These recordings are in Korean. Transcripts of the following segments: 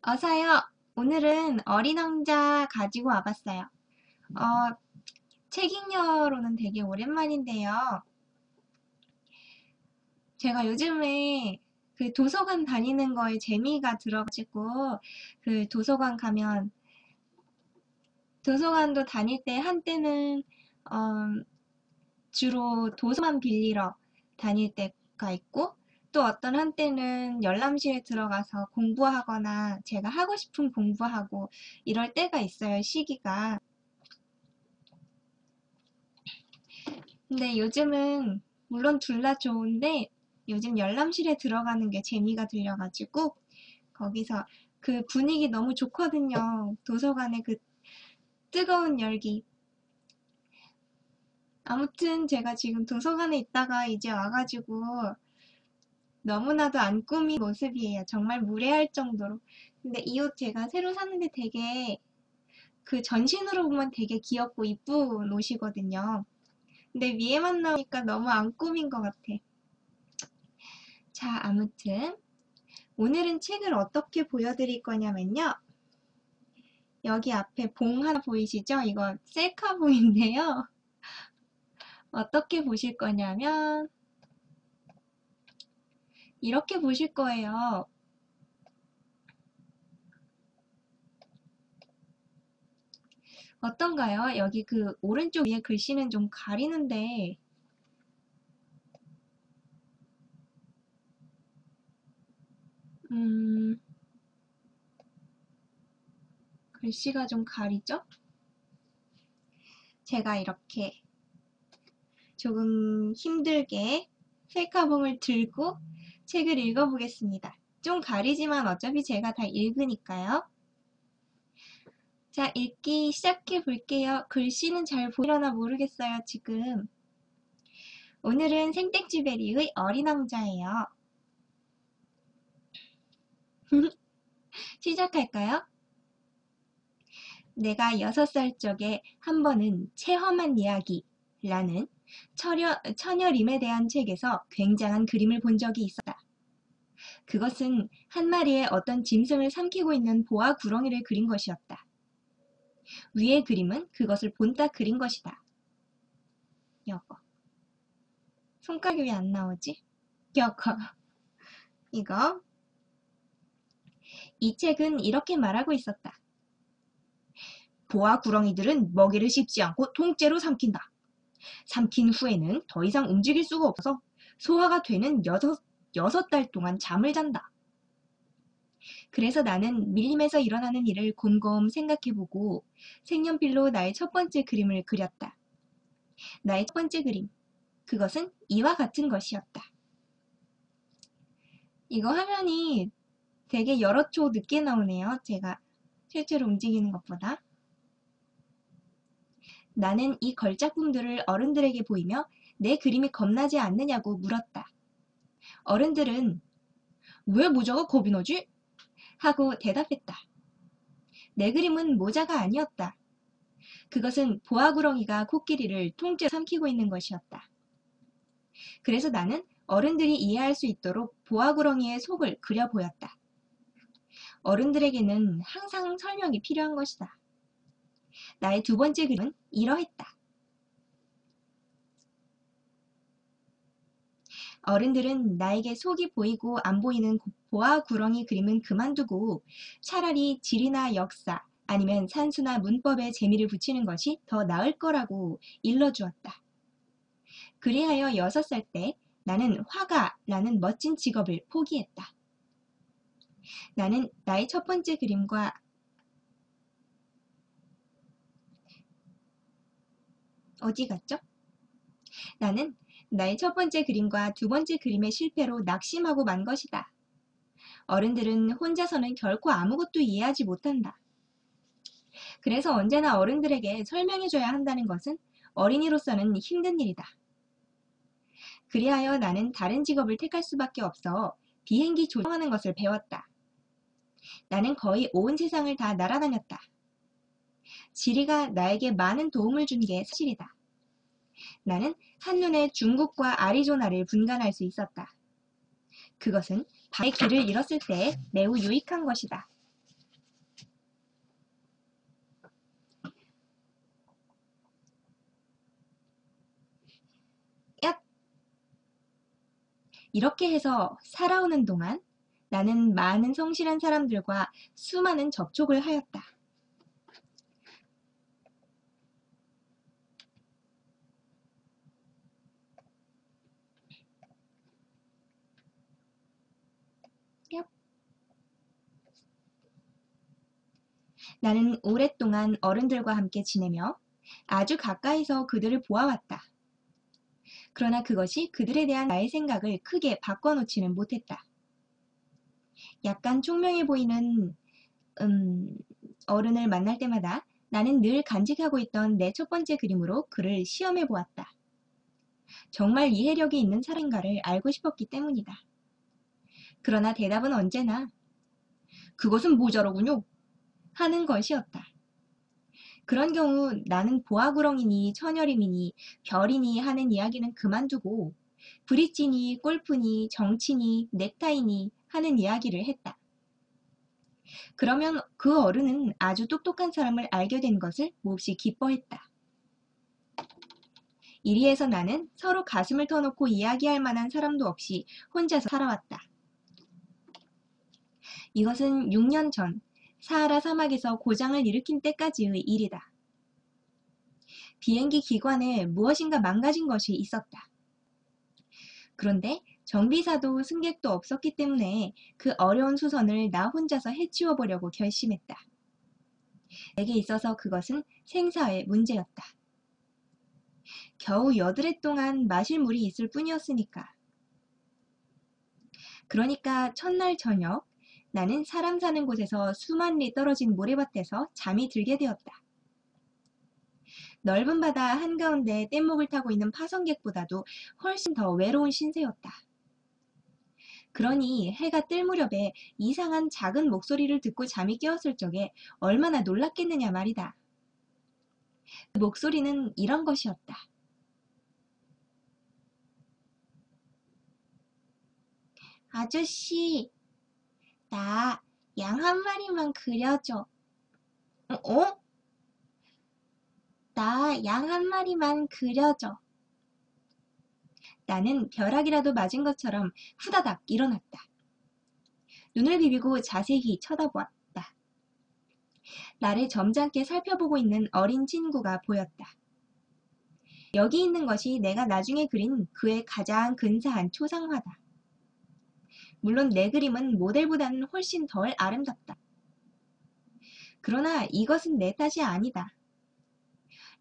어서요. 오늘은 어린 왕자 가지고 와봤어요. 책 읽려로는 되게 오랜만인데요. 제가 요즘에 그 도서관 다니는 거에 재미가 들어가지고 그 도서관 가면 도서관도 다닐 때 한때는 어, 주로 도서만 빌리러 다닐 때가 있고 또 어떤 한때는 열람실에 들어가서 공부하거나 제가 하고 싶은 공부하고 이럴 때가 있어요, 시기가. 근데 요즘은 물론 둘 다 좋은데 요즘 열람실에 들어가는 게 재미가 들려가지고 거기서 그 분위기 너무 좋거든요. 도서관의 그 뜨거운 열기. 아무튼 제가 지금 도서관에 있다가 이제 와가지고 너무나도 안 꾸민 모습이에요. 정말 무례할 정도로. 근데 이 옷 제가 새로 샀는데 되게 그 전신으로 보면 되게 귀엽고 이쁜 옷이거든요. 근데 위에만 나오니까 너무 안 꾸민 것 같아. 자, 아무튼 오늘은 책을 어떻게 보여드릴 거냐면요. 여기 앞에 봉 하나 보이시죠? 이거 셀카봉인데요. 어떻게 보실 거냐면 이렇게 보실 거예요. 어떤가요? 여기 그 오른쪽 위에 글씨는 좀 가리는데 음, 글씨가 좀 가리죠? 제가 이렇게 조금 힘들게 셀카봉을 들고 책을 읽어보겠습니다. 좀 가리지만 어차피 제가 다 읽으니까요. 자, 읽기 시작해 볼게요. 글씨는 잘 보이려나 모르겠어요, 지금. 오늘은 생텍쥐베리의 어린 왕자예요. 시작할까요? 내가 6살 적에 한 번은 체험한 이야기라는 처녀림에 대한 책에서 굉장한 그림을 본 적이 있었다. 그것은 한 마리의 어떤 짐승을 삼키고 있는 보아 구렁이를 그린 것이었다. 위의 그림은 그것을 본딱 그린 것이다. 여거. 손가락이 왜 안 나오지? 여거. 이거. 이 책은 이렇게 말하고 있었다. 보아 구렁이들은 먹이를 씹지 않고 통째로 삼킨다. 삼킨 후에는 더 이상 움직일 수가 없어서 소화가 되는 6달 동안 잠을 잔다. 그래서 나는 밀림에서 일어나는 일을 곰곰 생각해보고 색연필로 나의 첫 번째 그림을 그렸다. 나의 첫 번째 그림. 그것은 이와 같은 것이었다. 이거 화면이 되게 여러 초 늦게 나오네요. 제가 실제로 움직이는 것보다. 나는 이 걸작품들을 어른들에게 보이며 내 그림이 겁나지 않느냐고 물었다. 어른들은 왜 모자가 겁이 나지? 하고 대답했다. 내 그림은 모자가 아니었다. 그것은 보아구렁이가 코끼리를 통째로 삼키고 있는 것이었다. 그래서 나는 어른들이 이해할 수 있도록 보아구렁이의 속을 그려 보였다. 어른들에게는 항상 설명이 필요한 것이다. 나의 두 번째 그림은 이러했다. 어른들은 나에게 속이 보이고 안 보이는 보아구렁이 그림은 그만두고 차라리 지리나 역사 아니면 산수나 문법에 재미를 붙이는 것이 더 나을 거라고 일러주었다. 그리하여 6살 때 나는 화가라는 멋진 직업을 포기했다. 나는 나의 첫 번째 그림과 어디 갔죠? 나는 나의 첫 번째 그림과 두 번째 그림의 실패로 낙심하고 만 것이다. 어른들은 혼자서는 결코 아무것도 이해하지 못한다. 그래서 언제나 어른들에게 설명해줘야 한다는 것은 어린이로서는 힘든 일이다. 그리하여 나는 다른 직업을 택할 수밖에 없어 비행기 조종하는 것을 배웠다. 나는 거의 온 세상을 다 날아다녔다. 지리가 나에게 많은 도움을 준 게 사실이다. 나는 한눈에 중국과 아리조나를 분간할 수 있었다. 그것은 밤에 길을 잃었을 때 매우 유익한 것이다. 이렇게 해서 살아오는 동안 나는 많은 성실한 사람들과 수많은 접촉을 하였다. 나는 오랫동안 어른들과 함께 지내며 아주 가까이서 그들을 보아왔다. 그러나 그것이 그들에 대한 나의 생각을 크게 바꿔놓지는 못했다. 약간 총명해 보이는 어른을 만날 때마다 나는 늘 간직하고 있던 내 첫 번째 그림으로 그를 시험해 보았다. 정말 이해력이 있는 사람인가를 알고 싶었기 때문이다. 그러나 대답은 언제나 그것은 모자라군요 하는 것이었다. 그런 경우 나는 보아구렁이니 처녀림이니 별이니 하는 이야기는 그만두고 브릿지니 골프니 정치니 넥타이니 하는 이야기를 했다. 그러면 그 어른은 아주 똑똑한 사람을 알게 된 것을 몹시 기뻐했다. 이리해서 나는 서로 가슴을 터놓고 이야기할 만한 사람도 없이 혼자서 살아왔다. 이것은 6년 전 사하라 사막에서 고장을 일으킨 때까지의 일이다. 비행기 기관에 무엇인가 망가진 것이 있었다. 그런데 정비사도 승객도 없었기 때문에 그 어려운 수선을 나 혼자서 해치워보려고 결심했다. 내게 있어서 그것은 생사의 문제였다. 겨우 8해 동안 마실 물이 있을 뿐이었으니까. 그러니까 첫날 저녁 나는 사람 사는 곳에서 수만 리 떨어진 모래밭에서 잠이 들게 되었다. 넓은 바다 한가운데 뗏목을 타고 있는 파성객보다도 훨씬 더 외로운 신세였다. 그러니 해가 뜰 무렵에 이상한 작은 목소리를 듣고 잠이 깨었을 적에 얼마나 놀랐겠느냐 말이다. 그 목소리는 이런 것이었다. 아저씨, 나 양 한 마리만 그려줘. 어? 나 양 한 마리만 그려줘. 나는 벼락이라도 맞은 것처럼 후다닥 일어났다. 눈을 비비고 자세히 쳐다보았다. 나를 점잖게 살펴보고 있는 어린 친구가 보였다. 여기 있는 것이 내가 나중에 그린 그의 가장 근사한 초상화다. 물론 내 그림은 모델보다는 훨씬 덜 아름답다. 그러나 이것은 내 탓이 아니다.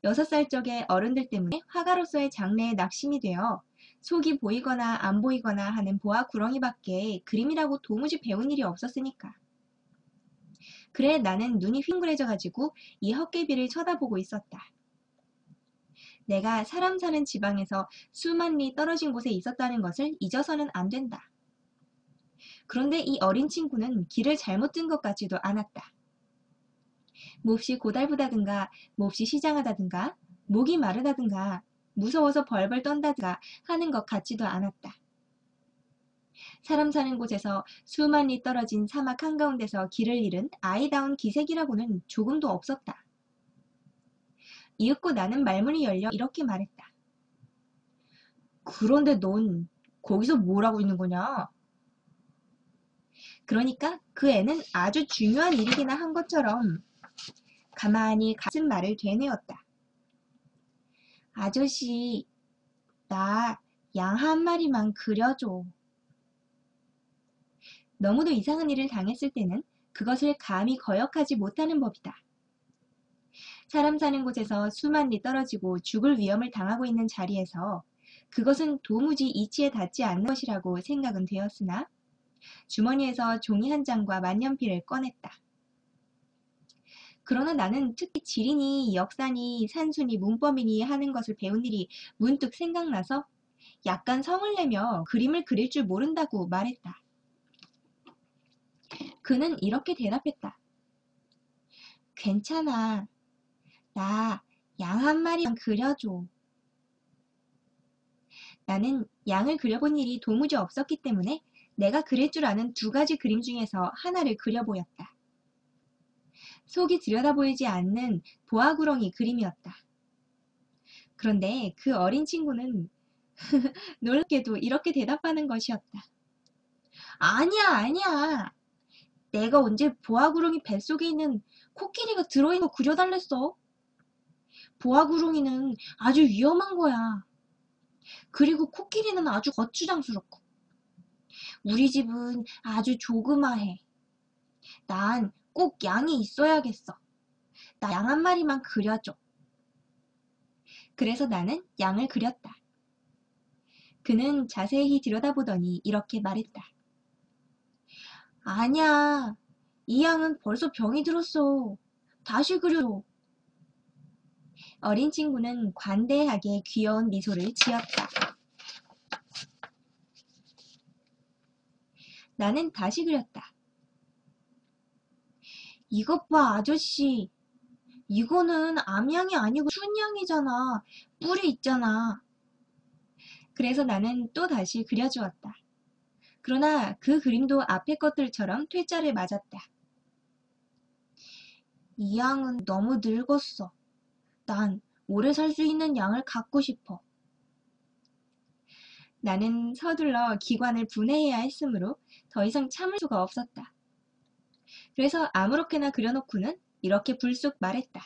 6살 적의 어른들 때문에 화가로서의 장래에 낙심이 되어 속이 보이거나 안 보이거나 하는 보아 구렁이밖에 그림이라고 도무지 배운 일이 없었으니까. 그래 나는 눈이 휘둥그레져 가지고 이 헛개비를 쳐다보고 있었다. 내가 사람 사는 지방에서 수만 리 떨어진 곳에 있었다는 것을 잊어서는 안 된다. 그런데 이 어린 친구는 길을 잘못 든 것 같지도 않았다. 몹시 고달프다든가 몹시 시장하다든가 목이 마르다든가 무서워서 벌벌 떤다든가 하는 것 같지도 않았다. 사람 사는 곳에서 수만 리 떨어진 사막 한가운데서 길을 잃은 아이다운 기색이라고는 조금도 없었다. 이윽고 나는 말문이 열려 이렇게 말했다. 그런데 넌 거기서 뭘 하고 있는 거냐? 그러니까 그 애는 아주 중요한 일이기나 한 것처럼 가만히 같은 말을 되뇌었다. 아저씨, 나 양 한 마리만 그려줘. 너무도 이상한 일을 당했을 때는 그것을 감히 거역하지 못하는 법이다. 사람 사는 곳에서 수만 리 떨어지고 죽을 위험을 당하고 있는 자리에서 그것은 도무지 이치에 닿지 않는 것이라고 생각은 되었으나 주머니에서 종이 한 장과 만년필을 꺼냈다. 그러나 나는 특히 지리니 역사니 산수니 문법이니 하는 것을 배운 일이 문득 생각나서 약간 성을 내며 그림을 그릴 줄 모른다고 말했다. 그는 이렇게 대답했다. 괜찮아. 나 양 한 마리만 그려줘. 나는 양을 그려본 일이 도무지 없었기 때문에 내가 그릴 줄 아는 2가지 그림 중에서 하나를 그려보였다. 속이 들여다보이지 않는 보아구렁이 그림이었다. 그런데 그 어린 친구는 놀랍게도 이렇게 대답하는 것이었다. 아니야, 아니야. 내가 언제 보아구렁이 뱃속에 있는 코끼리가 들어있는 거 그려달랬어? 보아구렁이는 아주 위험한 거야. 그리고 코끼리는 아주 거추장스럽고. 우리 집은 아주 조그마해. 난 꼭 양이 있어야겠어. 나 양 한 마리만 그려줘. 그래서 나는 양을 그렸다. 그는 자세히 들여다보더니 이렇게 말했다. 아니야. 이 양은 벌써 병이 들었어. 다시 그려줘. 어린 친구는 관대하게 귀여운 미소를 지었다. 나는 다시 그렸다. 이것 봐, 아저씨. 이거는 암양이 아니고 춘양이잖아. 뿔이 있잖아. 그래서 나는 또 다시 그려주었다. 그러나 그 그림도 앞의 것들처럼 퇴짜를 맞았다. 이 양은 너무 늙었어. 난 오래 살 수 있는 양을 갖고 싶어. 나는 서둘러 기관을 분해해야 했으므로 더 이상 참을 수가 없었다. 그래서 아무렇게나 그려놓고는 이렇게 불쑥 말했다.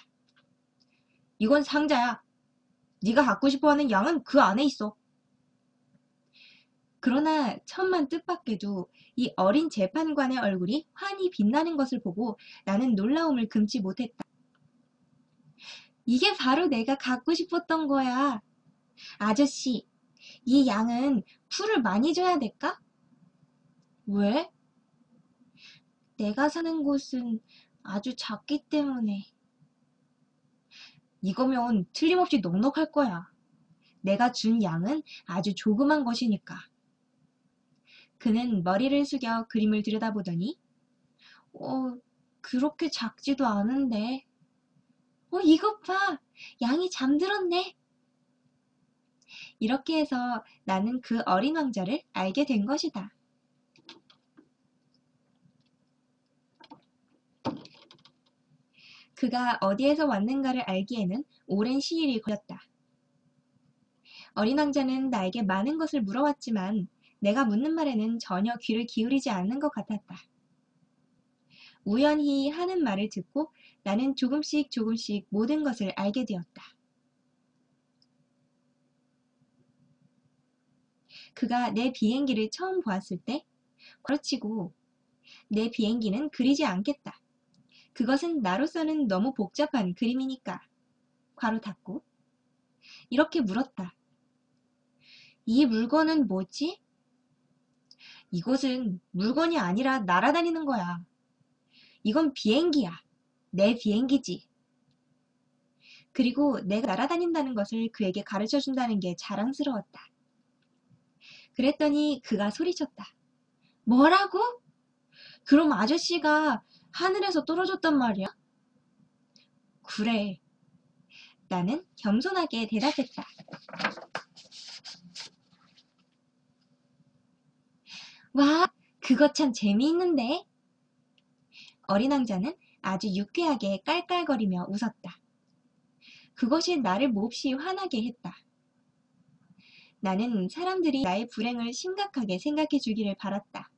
이건 상자야. 네가 갖고 싶어하는 양은 그 안에 있어. 그러나 천만 뜻밖에도 이 어린 재판관의 얼굴이 환히 빛나는 것을 보고 나는 놀라움을 금치 못했다. 이게 바로 내가 갖고 싶었던 거야. 아저씨, 이 양은 풀을 많이 줘야 될까? 왜? 내가 사는 곳은 아주 작기 때문에. 이거면 틀림없이 넉넉할 거야. 내가 준 양은 아주 조그만 것이니까. 그는 머리를 숙여 그림을 들여다보더니 그렇게 작지도 않은데. 이것 봐! 양이 잠들었네. 이렇게 해서 나는 그 어린 왕자를 알게 된 것이다. 그가 어디에서 왔는가를 알기에는 오랜 시일이 걸렸다. 어린 왕자는 나에게 많은 것을 물어왔지만 내가 묻는 말에는 전혀 귀를 기울이지 않는 것 같았다. 우연히 하는 말을 듣고 나는 조금씩 조금씩 모든 것을 알게 되었다. 그가 내 비행기를 처음 보았을 때 괄호치고 내 비행기는 그리지 않겠다. 그것은 나로서는 너무 복잡한 그림이니까. 괄호 닫고 이렇게 물었다. 이 물건은 뭐지? 이것은 물건이 아니라 날아다니는 거야. 이건 비행기야. 내 비행기지. 그리고 내가 날아다닌다는 것을 그에게 가르쳐준다는 게 자랑스러웠다. 그랬더니 그가 소리쳤다. 뭐라고? 그럼 아저씨가 하늘에서 떨어졌단 말이야? 그래. 나는 겸손하게 대답했다. 와, 그거 참 재미있는데? 어린 왕자는 아주 유쾌하게 깔깔거리며 웃었다. 그것이 나를 몹시 화나게 했다. 나는 사람들이 나의 불행을 심각하게 생각해 주기를 바랐다.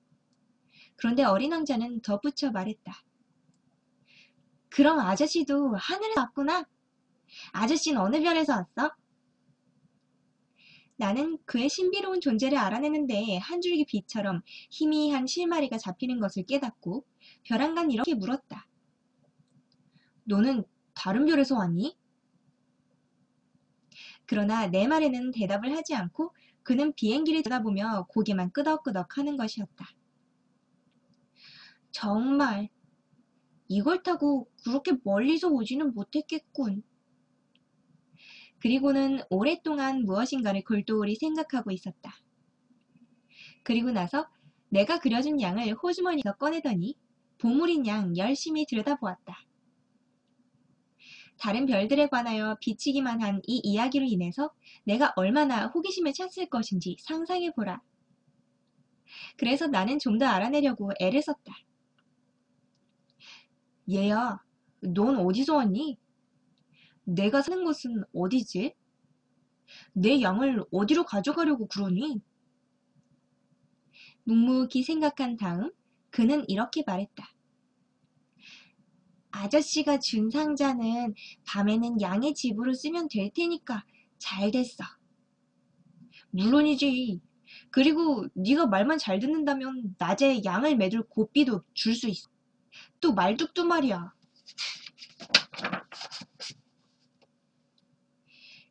그런데 어린 왕자는 덧붙여 말했다. 그럼 아저씨도 하늘에서 왔구나? 아저씨는 어느 별에서 왔어? 나는 그의 신비로운 존재를 알아내는데 한 줄기 빛처럼 희미한 실마리가 잡히는 것을 깨닫고 벼랑간 이렇게 물었다. 너는 다른 별에서 왔니? 그러나 내 말에는 대답을 하지 않고 그는 비행기를 쳐다보며 고개만 끄덕끄덕 하는 것이었다. 정말 이걸 타고 그렇게 멀리서 오지는 못했겠군. 그리고는 오랫동안 무엇인가를 골똘히 생각하고 있었다. 그리고 나서 내가 그려준 양을 호주머니에서 꺼내더니 보물인 양 열심히 들여다보았다. 다른 별들에 관하여 비치기만 한 이 이야기로 인해서 내가 얼마나 호기심에 찼을 것인지 상상해보라. 그래서 나는 좀 더 알아내려고 애를 썼다. 얘야, 넌 어디서 왔니? 내가 사는 곳은 어디지? 내 양을 어디로 가져가려고 그러니? 묵묵히 생각한 다음 그는 이렇게 말했다. 아저씨가 준 상자는 밤에는 양의 집으로 쓰면 될 테니까 잘 됐어. 물론이지. 그리고 네가 말만 잘 듣는다면 낮에 양을 매둘 고삐도 줄 수 있어. 또 말뚝도 말이야.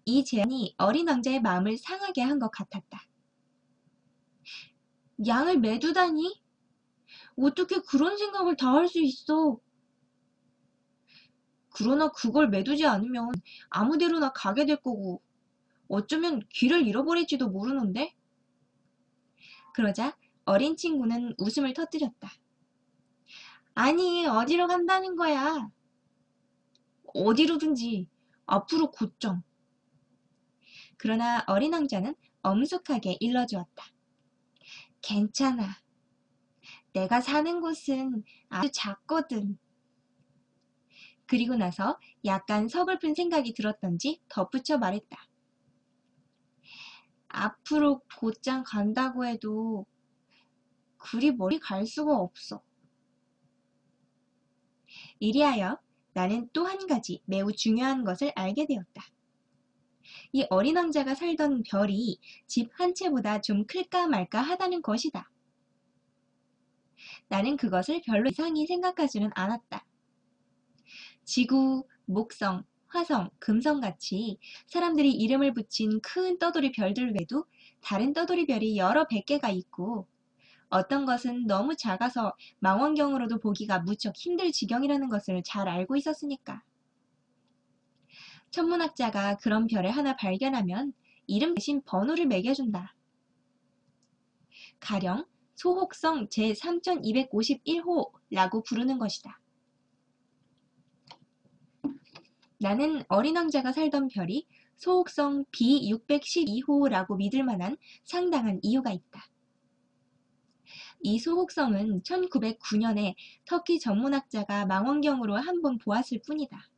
이 제안이 어린 왕자의 마음을 상하게 한 것 같았다. 양을 매두다니? 어떻게 그런 생각을 다 할 수 있어? 그러나 그걸 매두지 않으면 아무 데로나 가게 될 거고 어쩌면 길을 잃어버릴지도 모르는데? 그러자 어린 친구는 웃음을 터뜨렸다. 아니, 어디로 간다는 거야? 어디로든지 앞으로 곧장. 그러나 어린 왕자는 엄숙하게 일러주었다. 괜찮아. 내가 사는 곳은 아주 작거든. 그리고 나서 약간 서글픈 생각이 들었던지 덧붙여 말했다. 앞으로 곧장 간다고 해도 그리 멀리 갈 수가 없어. 이리하여 나는 또 한 가지 매우 중요한 것을 알게 되었다. 이 어린 왕자가 살던 별이 집 한 채보다 좀 클까 말까 하다는 것이다. 나는 그것을 별로 이상히 생각하지는 않았다. 지구, 목성, 화성, 금성같이 사람들이 이름을 붙인 큰 떠돌이 별들 외에도 다른 떠돌이 별이 여러 100개가 있고 어떤 것은 너무 작아서 망원경으로도 보기가 무척 힘들 지경이라는 것을 잘 알고 있었으니까. 천문학자가 그런 별을 하나 발견하면 이름 대신 번호를 매겨준다. 가령 소혹성 제3251호라고 부르는 것이다. 나는 어린 왕자가 살던 별이 소혹성 B612호라고 믿을 만한 상당한 이유가 있다. 이 소혹성은 1909년에 터키 전문학자가 망원경으로 한번 보았을 뿐이다.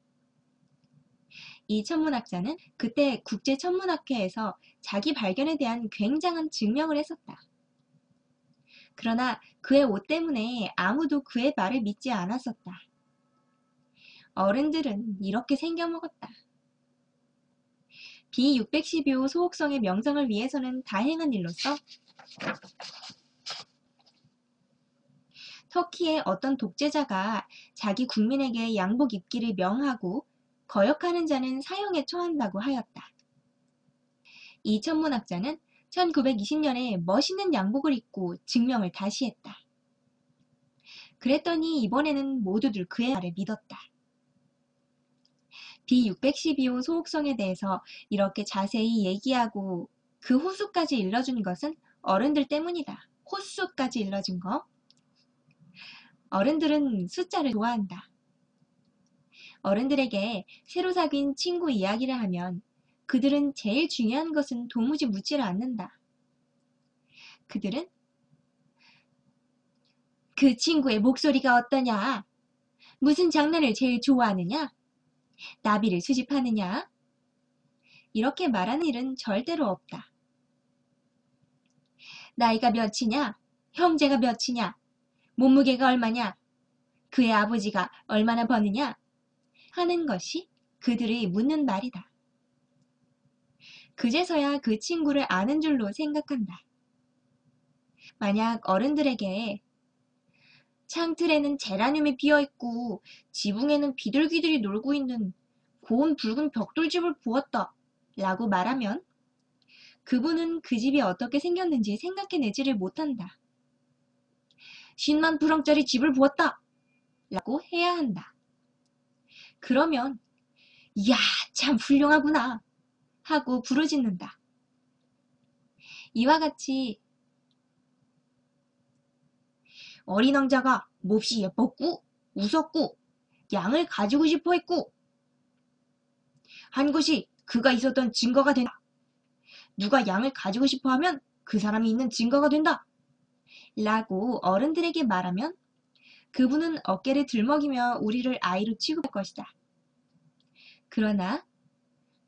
이 천문학자는 그때 국제천문학회에서 자기 발견에 대한 굉장한 증명을 했었다. 그러나 그의 옷 때문에 아무도 그의 말을 믿지 않았었다. 어른들은 이렇게 생겨먹었다. B612호 소혹성의 명성을 위해서는 다행한 일로서 터키의 어떤 독재자가 자기 국민에게 양복 입기를 명하고 거역하는 자는 사형에 처한다고 하였다. 이 천문학자는 1920년에 멋있는 양복을 입고 증명을 다시 했다. 그랬더니 이번에는 모두들 그의 말을 믿었다. B612호 소혹성에 대해서 이렇게 자세히 얘기하고 그 호수까지 일러준 것은 어른들 때문이다. 호수까지 일러준 거. 어른들은 숫자를 좋아한다. 어른들에게 새로 사귄 친구 이야기를 하면 그들은 제일 중요한 것은 도무지 묻지를 않는다. 그들은 그 친구의 목소리가 어떠냐? 무슨 장난을 제일 좋아하느냐? 나비를 수집하느냐? 이렇게 말하는 일은 절대로 없다. 나이가 몇이냐? 형제가 몇이냐? 몸무게가 얼마냐? 그의 아버지가 얼마나 버느냐? 하는 것이 그들이 묻는 말이다. 그제서야 그 친구를 아는 줄로 생각한다. 만약 어른들에게 창틀에는 제라늄이 피어있고 지붕에는 비둘기들이 놀고 있는 고운 붉은 벽돌집을 보았다 라고 말하면 그분은 그 집이 어떻게 생겼는지 생각해내지를 못한다. 10만 프랑짜리 집을 보았다 라고 해야 한다. 그러면 이야 참 훌륭하구나 하고 부르짖는다. 이와 같이 어린 왕자가 몹시 예뻤고 웃었고 양을 가지고 싶어 했고 한 것이 그가 있었던 증거가 된다. 누가 양을 가지고 싶어 하면 그 사람이 있는 증거가 된다. 라고 어른들에게 말하면 그분은 어깨를 들먹이며 우리를 아이로 취급할 것이다. 그러나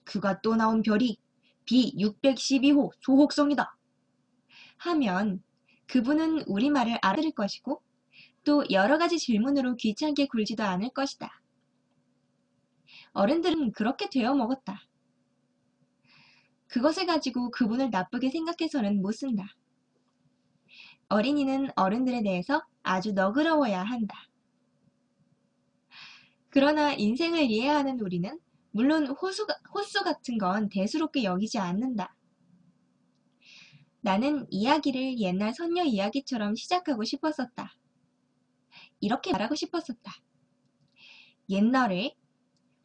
그가 또 나온 별이 B612호 소혹성이다 하면 그분은 우리 말을 알아들을 것이고 또 여러 가지 질문으로 귀찮게 굴지도 않을 것이다. 어른들은 그렇게 되어 먹었다. 그것을 가지고 그분을 나쁘게 생각해서는 못 쓴다. 어린이는 어른들에 대해서 아주 너그러워야 한다. 그러나 인생을 이해하는 우리는 물론 호수 같은 건 대수롭게 여기지 않는다. 나는 이야기를 옛날 선녀 이야기처럼 시작하고 싶었었다. 이렇게 말하고 싶었었다. 옛날에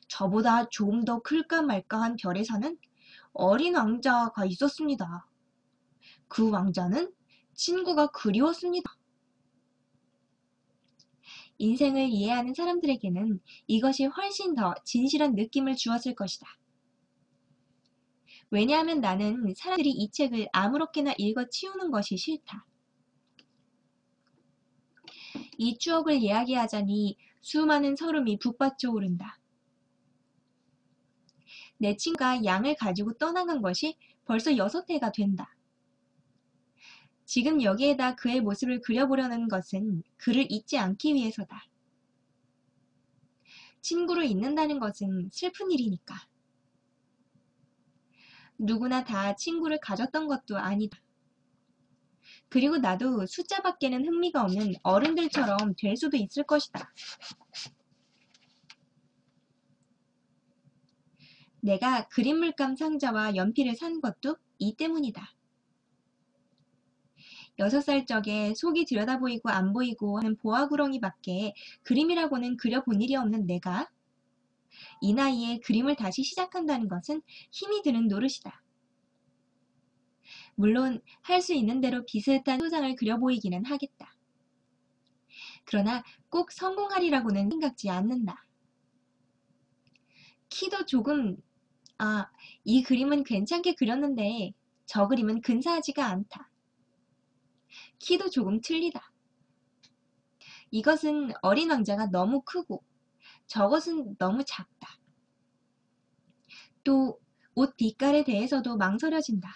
저보다 좀 더 클까 말까한 별에서는 어린 왕자가 있었습니다. 그 왕자는 친구가 그리웠습니다. 인생을 이해하는 사람들에게는 이것이 훨씬 더 진실한 느낌을 주었을 것이다. 왜냐하면 나는 사람들이 이 책을 아무렇게나 읽어 치우는 것이 싫다. 이 추억을 이야기하자니 수많은 설움이 북받쳐 오른다. 내 친구가 양을 가지고 떠나간 것이 벌써 6해가 된다. 지금 여기에다 그의 모습을 그려보려는 것은 그를 잊지 않기 위해서다. 친구를 잊는다는 것은 슬픈 일이니까. 누구나 다 친구를 가졌던 것도 아니다. 그리고 나도 숫자밖에는 흥미가 없는 어른들처럼 될 수도 있을 것이다. 내가 그림 물감 상자와 연필을 산 것도 이 때문이다. 6살 적에 속이 들여다보이고 안 보이고 하는 보아구렁이밖에 그림이라고는 그려본 일이 없는 내가 이 나이에 그림을 다시 시작한다는 것은 힘이 드는 노릇이다. 물론 할 수 있는 대로 비슷한 소상을 그려 보이기는 하겠다. 그러나 꼭 성공하리라고는 생각지 않는다. 키도 조금 이 그림은 괜찮게 그렸는데 저 그림은 근사하지가 않다. 키도 조금 틀리다. 이것은 어린 왕자가 너무 크고 저것은 너무 작다. 또 옷 빛깔에 대해서도 망설여진다.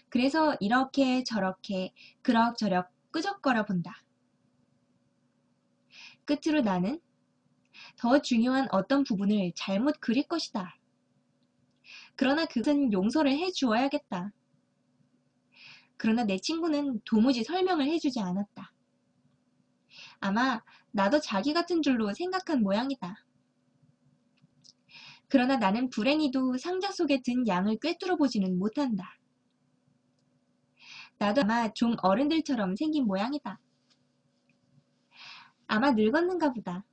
그래서 이렇게 저렇게 그럭저럭 끄적거려 본다. 끝으로 나는 더 중요한 어떤 부분을 잘못 그릴 것이다. 그러나 그것은 용서를 해 주어야겠다. 그러나 내 친구는 도무지 설명을 해주지 않았다. 아마 나도 자기 같은 줄로 생각한 모양이다. 그러나 나는 불행히도 상자 속에 든 양을 꿰뚫어 보지는 못한다. 나도 아마 좀 어른들처럼 생긴 모양이다. 아마 늙었는가 보다.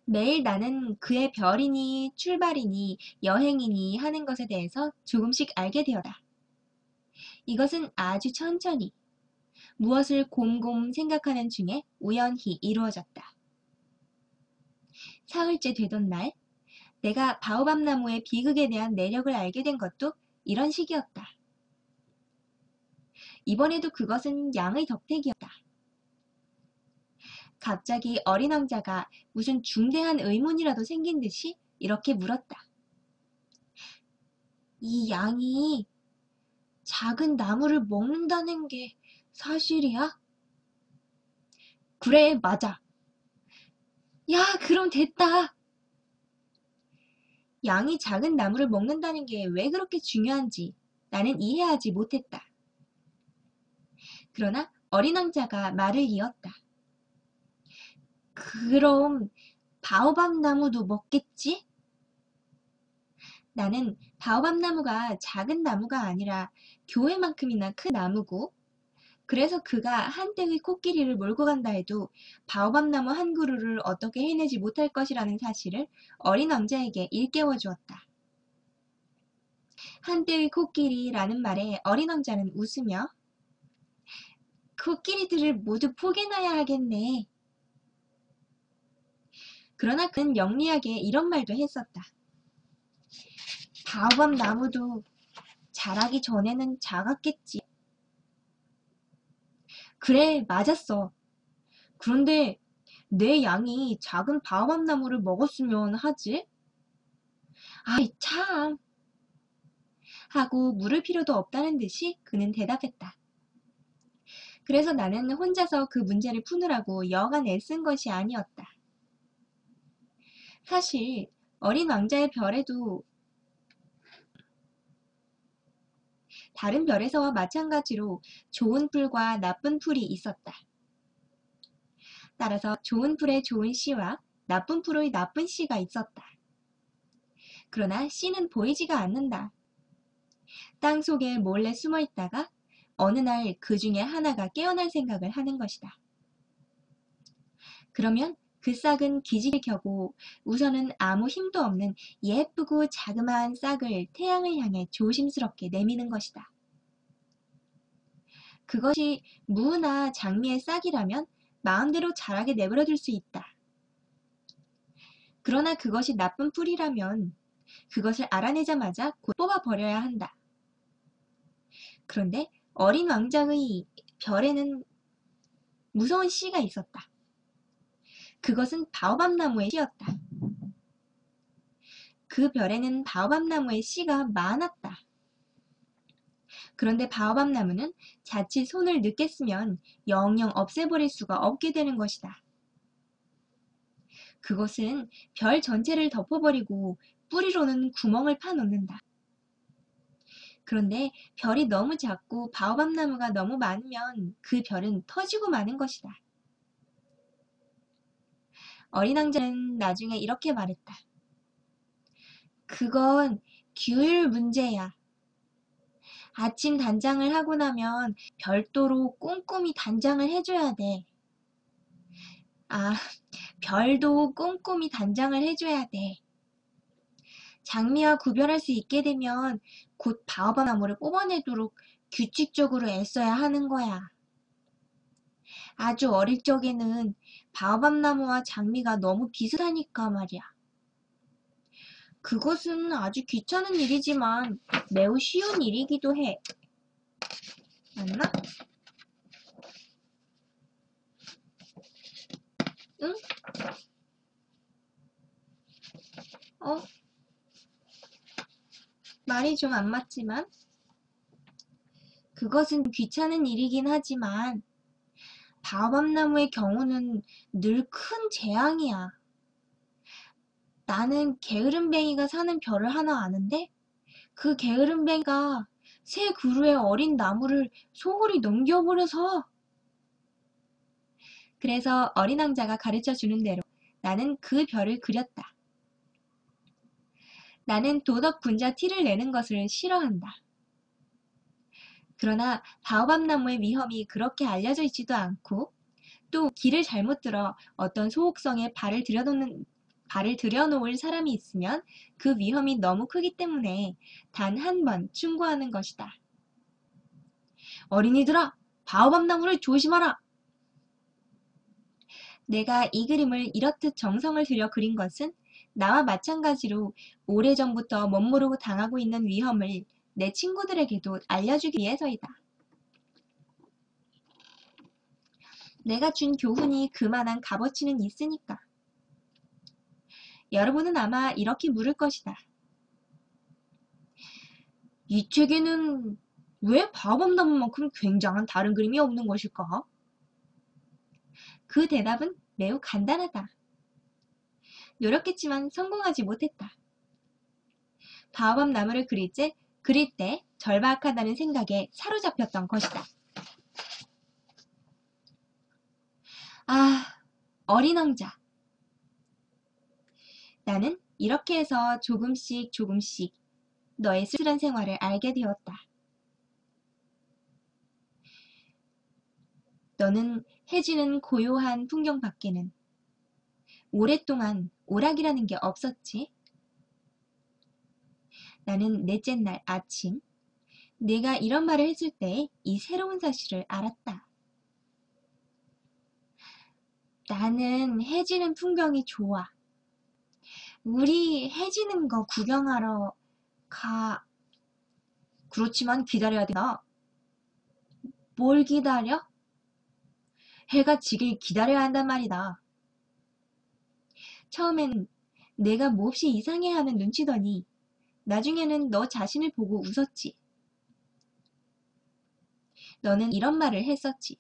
매일 나는 그의 별이니 출발이니 여행이니 하는 것에 대해서 조금씩 알게 되었다. 이것은 아주 천천히 무엇을 곰곰 생각하는 중에 우연히 이루어졌다. 사흘째 되던 날 내가 바오밥 나무의 비극에 대한 내력을 알게 된 것도 이런 식이었다. 이번에도 그것은 양의 덕택이었다. 갑자기 어린 왕자가 무슨 중대한 의문이라도 생긴 듯이 이렇게 물었다. 이 양이 작은 나무를 먹는다는 게 사실이야? 그래, 맞아. 야, 그럼 됐다. 양이 작은 나무를 먹는다는 게 왜 그렇게 중요한지 나는 이해하지 못했다. 그러나 어린 왕자가 말을 이었다. 그럼 바오밥 나무도 먹겠지? 나는 바오밥 나무가 작은 나무가 아니라 교회만큼이나 큰 나무고 그래서 그가 한때의 코끼리를 몰고 간다 해도 바오밥 나무 한 그루를 어떻게 해내지 못할 것이라는 사실을 어린 왕자에게 일깨워 주었다. 한때의 코끼리라는 말에 어린 왕자는 웃으며 코끼리들을 모두 포개놔야 하겠네. 그러나 그는 영리하게 이런 말도 했었다. 바오밥 나무도 자라기 전에는 작았겠지. 그래, 맞았어. 그런데 내 양이 작은 바오밥 나무를 먹었으면 하지? 아이 참! 하고 물을 필요도 없다는 듯이 그는 대답했다. 그래서 나는 혼자서 그 문제를 푸느라고 여간 애쓴 것이 아니었다. 사실 어린 왕자의 별에도 다른 별에서와 마찬가지로 좋은 풀과 나쁜 풀이 있었다. 따라서 좋은 풀의 좋은 씨와 나쁜 풀의 나쁜 씨가 있었다. 그러나 씨는 보이지가 않는다. 땅 속에 몰래 숨어 있다가 어느 날 그 중에 하나가 깨어날 생각을 하는 것이다. 그러면 그 싹은 기지개 켜고 우선은 아무 힘도 없는 예쁘고 자그마한 싹을 태양을 향해 조심스럽게 내미는 것이다. 그것이 무나 장미의 싹이라면 마음대로 자라게 내버려둘 수 있다. 그러나 그것이 나쁜 풀이라면 그것을 알아내자마자 곧 뽑아버려야 한다. 그런데 어린 왕자의 별에는 무서운 씨가 있었다. 그것은 바오밥 나무의 씨였다. 그 별에는 바오밥 나무의 씨가 많았다. 그런데 바오밥 나무는 자칫 손을 늦게 쓰면 영영 없애버릴 수가 없게 되는 것이다. 그것은 별 전체를 덮어버리고 뿌리로는 구멍을 파놓는다. 그런데 별이 너무 작고 바오밥 나무가 너무 많으면 그 별은 터지고 마는 것이다. 어린 왕자는 나중에 이렇게 말했다. 그건 규율 문제야. 아침 단장을 하고 나면 별도로 꼼꼼히 단장을 해줘야 돼. 아, 별도 꼼꼼히 단장을 해줘야 돼. 장미와 구별할 수 있게 되면 곧 바오밥 나무를 뽑아내도록 규칙적으로 애써야 하는 거야. 아주 어릴 적에는 바오밥 나무와 장미가 너무 비슷하니까 말이야. 그것은 아주 귀찮은 일이지만 매우 쉬운 일이기도 해. 맞나? 응? 어? 말이 좀 안 맞지만 그것은 귀찮은 일이긴 하지만 바오밥 나무의 경우는 늘 큰 재앙이야. 나는 게으름뱅이가 사는 별을 하나 아는데 그 게으름뱅이가 새 그루의 어린 나무를 소홀히 넘겨버려서 그래서 어린 왕자가 가르쳐 주는 대로 나는 그 별을 그렸다. 나는 도덕 군자 티를 내는 것을 싫어한다. 그러나 바오밥 나무의 위험이 그렇게 알려져 있지도 않고 또 길을 잘못 들어 어떤 소옥성에 발을 들여놓을 사람이 있으면 그 위험이 너무 크기 때문에 단 한 번 충고하는 것이다. 어린이들아, 바오밥 나무를 조심하라! 내가 이 그림을 이렇듯 정성을 들여 그린 것은 나와 마찬가지로 오래전부터 멋모르고 당하고 있는 위험을 내 친구들에게도 알려주기 위해서이다. 내가 준 교훈이 그만한 값어치는 있으니까. 여러분은 아마 이렇게 물을 것이다. 이 책에는 왜 바오밥 나무만큼 굉장한 다른 그림이 없는 것일까? 그 대답은 매우 간단하다. 노력했지만 성공하지 못했다. 바오밥 나무를 그릴 때 절박하다는 생각에 사로잡혔던 것이다. 아, 어린 왕자. 나는 이렇게 해서 조금씩 조금씩 너의 쓸쓸한 생활을 알게 되었다. 너는 해지는 고요한 풍경 밖에는 오랫동안 오락이라는 게 없었지. 나는 넷째 날 아침 내가 이런 말을 했을 때 이 새로운 사실을 알았다. 나는 해지는 풍경이 좋아. 우리 해지는 거 구경하러 가. 그렇지만 기다려야 되나? 뭘 기다려? 해가 지길 기다려야 한단 말이다. 처음엔 내가 몹시 이상해하는 눈치더니 나중에는 너 자신을 보고 웃었지. 너는 이런 말을 했었지.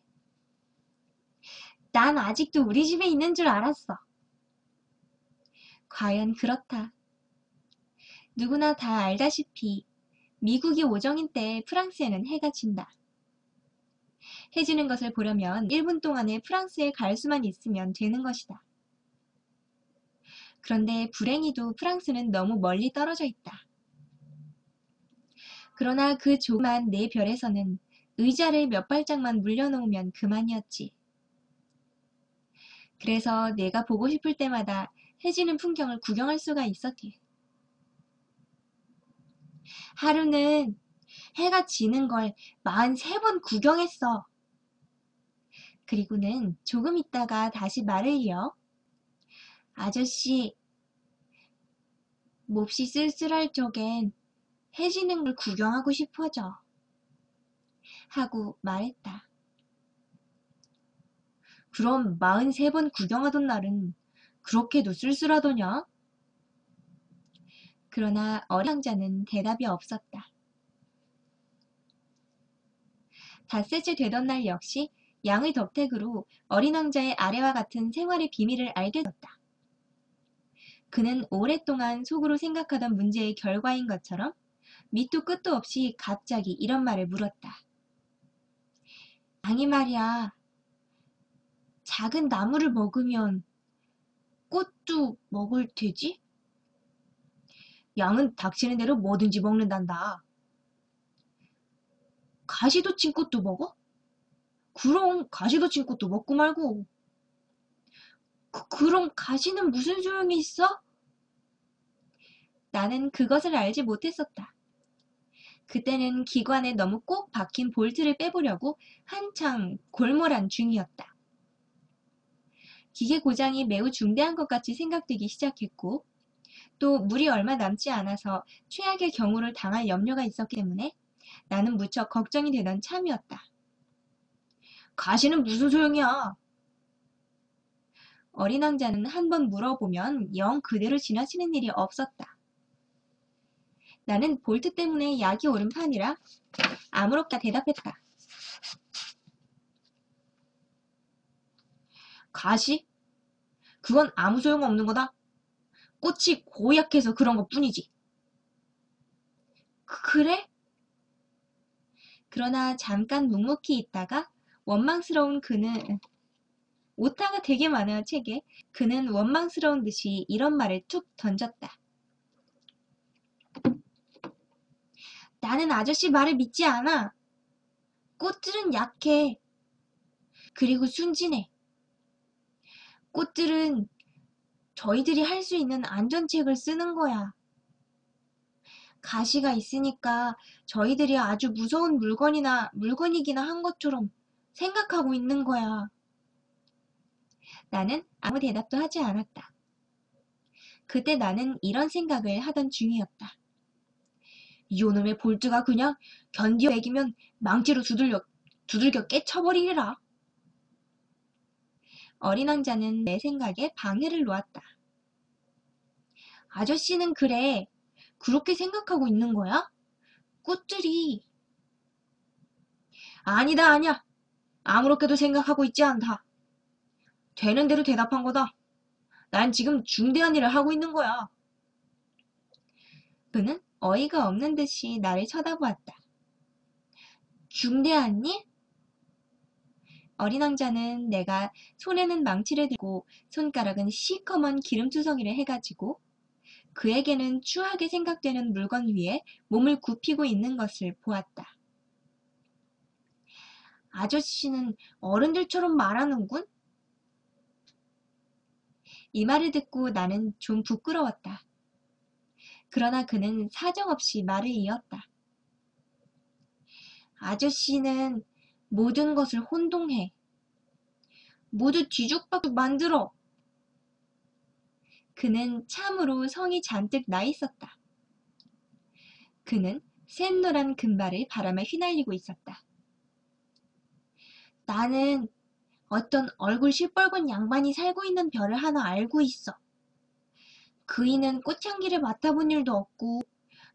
난 아직도 우리 집에 있는 줄 알았어. 과연 그렇다. 누구나 다 알다시피 미국이 오정인 때 프랑스에는 해가 진다. 해 지는 것을 보려면 1분 동안에 프랑스에 갈 수만 있으면 되는 것이다. 그런데 불행히도 프랑스는 너무 멀리 떨어져 있다. 그러나 그 조그만 내 별에서는 의자를 몇 발짝만 물려놓으면 그만이었지. 그래서 내가 보고 싶을 때마다 해 지는 풍경을 구경할 수가 있었지. 하루는 해가 지는 걸 43번 구경했어. 그리고는 조금 있다가 다시 말을 이어 아저씨, 몹시 쓸쓸할 적엔 해 지는 걸 구경하고 싶어져. 하고 말했다. 그럼 43번 구경하던 날은 그렇게도 쓸쓸하더냐? 그러나 어린 왕자는 대답이 없었다. 닷새째 되던 날 역시 양의 덕택으로 어린 왕자의 아래와 같은 생활의 비밀을 알게 되었다. 그는 오랫동안 속으로 생각하던 문제의 결과인 것처럼 밑도 끝도 없이 갑자기 이런 말을 물었다. 양이 말이야, 작은 나무를 먹으면 꽃도 먹을 테지? 양은 닥치는 대로 뭐든지 먹는단다. 가시도 친 꽃도 먹어? 그럼 가시도 친 꽃도 먹고 말고. 그럼 가시는 무슨 소용이 있어? 나는 그것을 알지 못했었다. 그때는 기관에 너무 꼭 박힌 볼트를 빼보려고 한창 골몰한 중이었다. 기계 고장이 매우 중대한 것 같이 생각되기 시작했고 또 물이 얼마 남지 않아서 최악의 경우를 당할 염려가 있었기 때문에 나는 무척 걱정이 되던 참이었다. 가시는 무슨 소용이야? 어린 왕자는 한 번 물어보면 영 그대로 지나치는 일이 없었다. 나는 볼트 때문에 약이 오른 판이라 아무렇게나 대답했다. 가시? 그건 아무 소용없는 거다. 꽃이 고약해서 그런 것 뿐이지. 그래? 그러나 잠깐 묵묵히 있다가 원망스러운 그는 오타가 되게 많아요, 책에. 그는 원망스러운 듯이 이런 말을 툭 던졌다. 나는 아저씨 말을 믿지 않아. 꽃들은 약해. 그리고 순진해. 꽃들은 저희들이 할 수 있는 안전책을 쓰는 거야. 가시가 있으니까 저희들이 아주 무서운 물건이기나 한 것처럼 생각하고 있는 거야. 나는 아무 대답도 하지 않았다. 그때 나는 이런 생각을 하던 중이었다. 이놈의 볼트가 그냥 견디어 애기면 망치로 두들겨 깨쳐버리리라. 어린 왕자는 내 생각에 방해를 놓았다. 아저씨는 그래. 그렇게 생각하고 있는 거야? 꽃들이. 아니다, 아니야. 아무렇게도 생각하고 있지 않다. 되는 대로 대답한 거다. 난 지금 중대한 일을 하고 있는 거야. 그는 어이가 없는 듯이 나를 쳐다보았다. 중대한 일? 어린 왕자는 내가 손에는 망치를 들고 손가락은 시커먼 기름투성이를 해가지고 그에게는 추하게 생각되는 물건 위에 몸을 굽히고 있는 것을 보았다. 아저씨는 어른들처럼 말하는군? 이 말을 듣고 나는 좀 부끄러웠다. 그러나 그는 사정없이 말을 이었다. 아저씨는 모든 것을 혼동해. 모두 뒤죽박죽 만들어. 그는 참으로 성이 잔뜩 나 있었다. 그는 샛노란 금발을 바람에 휘날리고 있었다. 나는 어떤 얼굴 시뻘건 양반이 살고 있는 별을 하나 알고 있어. 그이는 꽃향기를 맡아본 일도 없고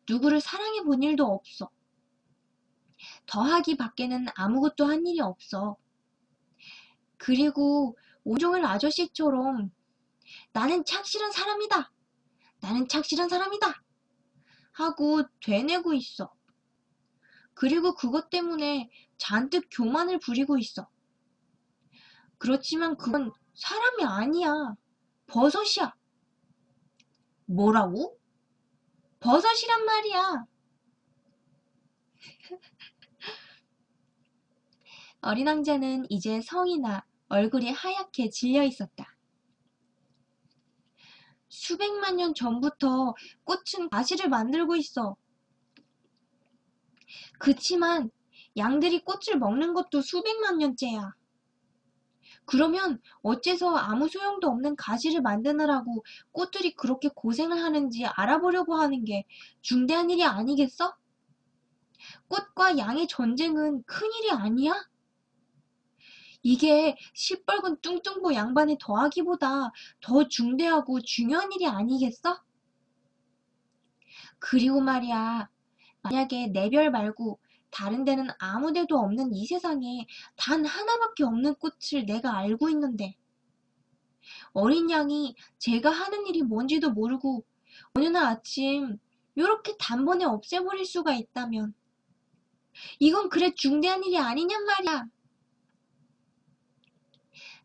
누구를 사랑해 본 일도 없어. 더하기 밖에는 아무것도 한 일이 없어. 그리고 온종일 아저씨처럼 나는 착실한 사람이다. 나는 착실한 사람이다. 하고 되뇌고 있어. 그리고 그것 때문에 잔뜩 교만을 부리고 있어. 그렇지만 그건 사람이 아니야. 버섯이야. 뭐라고? 버섯이란 말이야. 어린 왕자는 이제 성이 나 얼굴이 하얗게 질려 있었다. 수백만 년 전부터 꽃은 가시를 만들고 있어. 그치만 양들이 꽃을 먹는 것도 수백만 년째야. 그러면 어째서 아무 소용도 없는 가시를 만드느라고 꽃들이 그렇게 고생을 하는지 알아보려고 하는 게 중대한 일이 아니겠어? 꽃과 양의 전쟁은 큰일이 아니야? 이게 시뻘건 뚱뚱보 양반의 더하기보다 더 중대하고 중요한 일이 아니겠어? 그리고 말이야, 만약에 내 별 말고 다른 데는 아무 데도 없는 이 세상에 단 하나밖에 없는 꽃을 내가 알고 있는데 어린 양이 제가 하는 일이 뭔지도 모르고 어느 날 아침 요렇게 단번에 없애버릴 수가 있다면 이건 그래 중대한 일이 아니냔 말이야.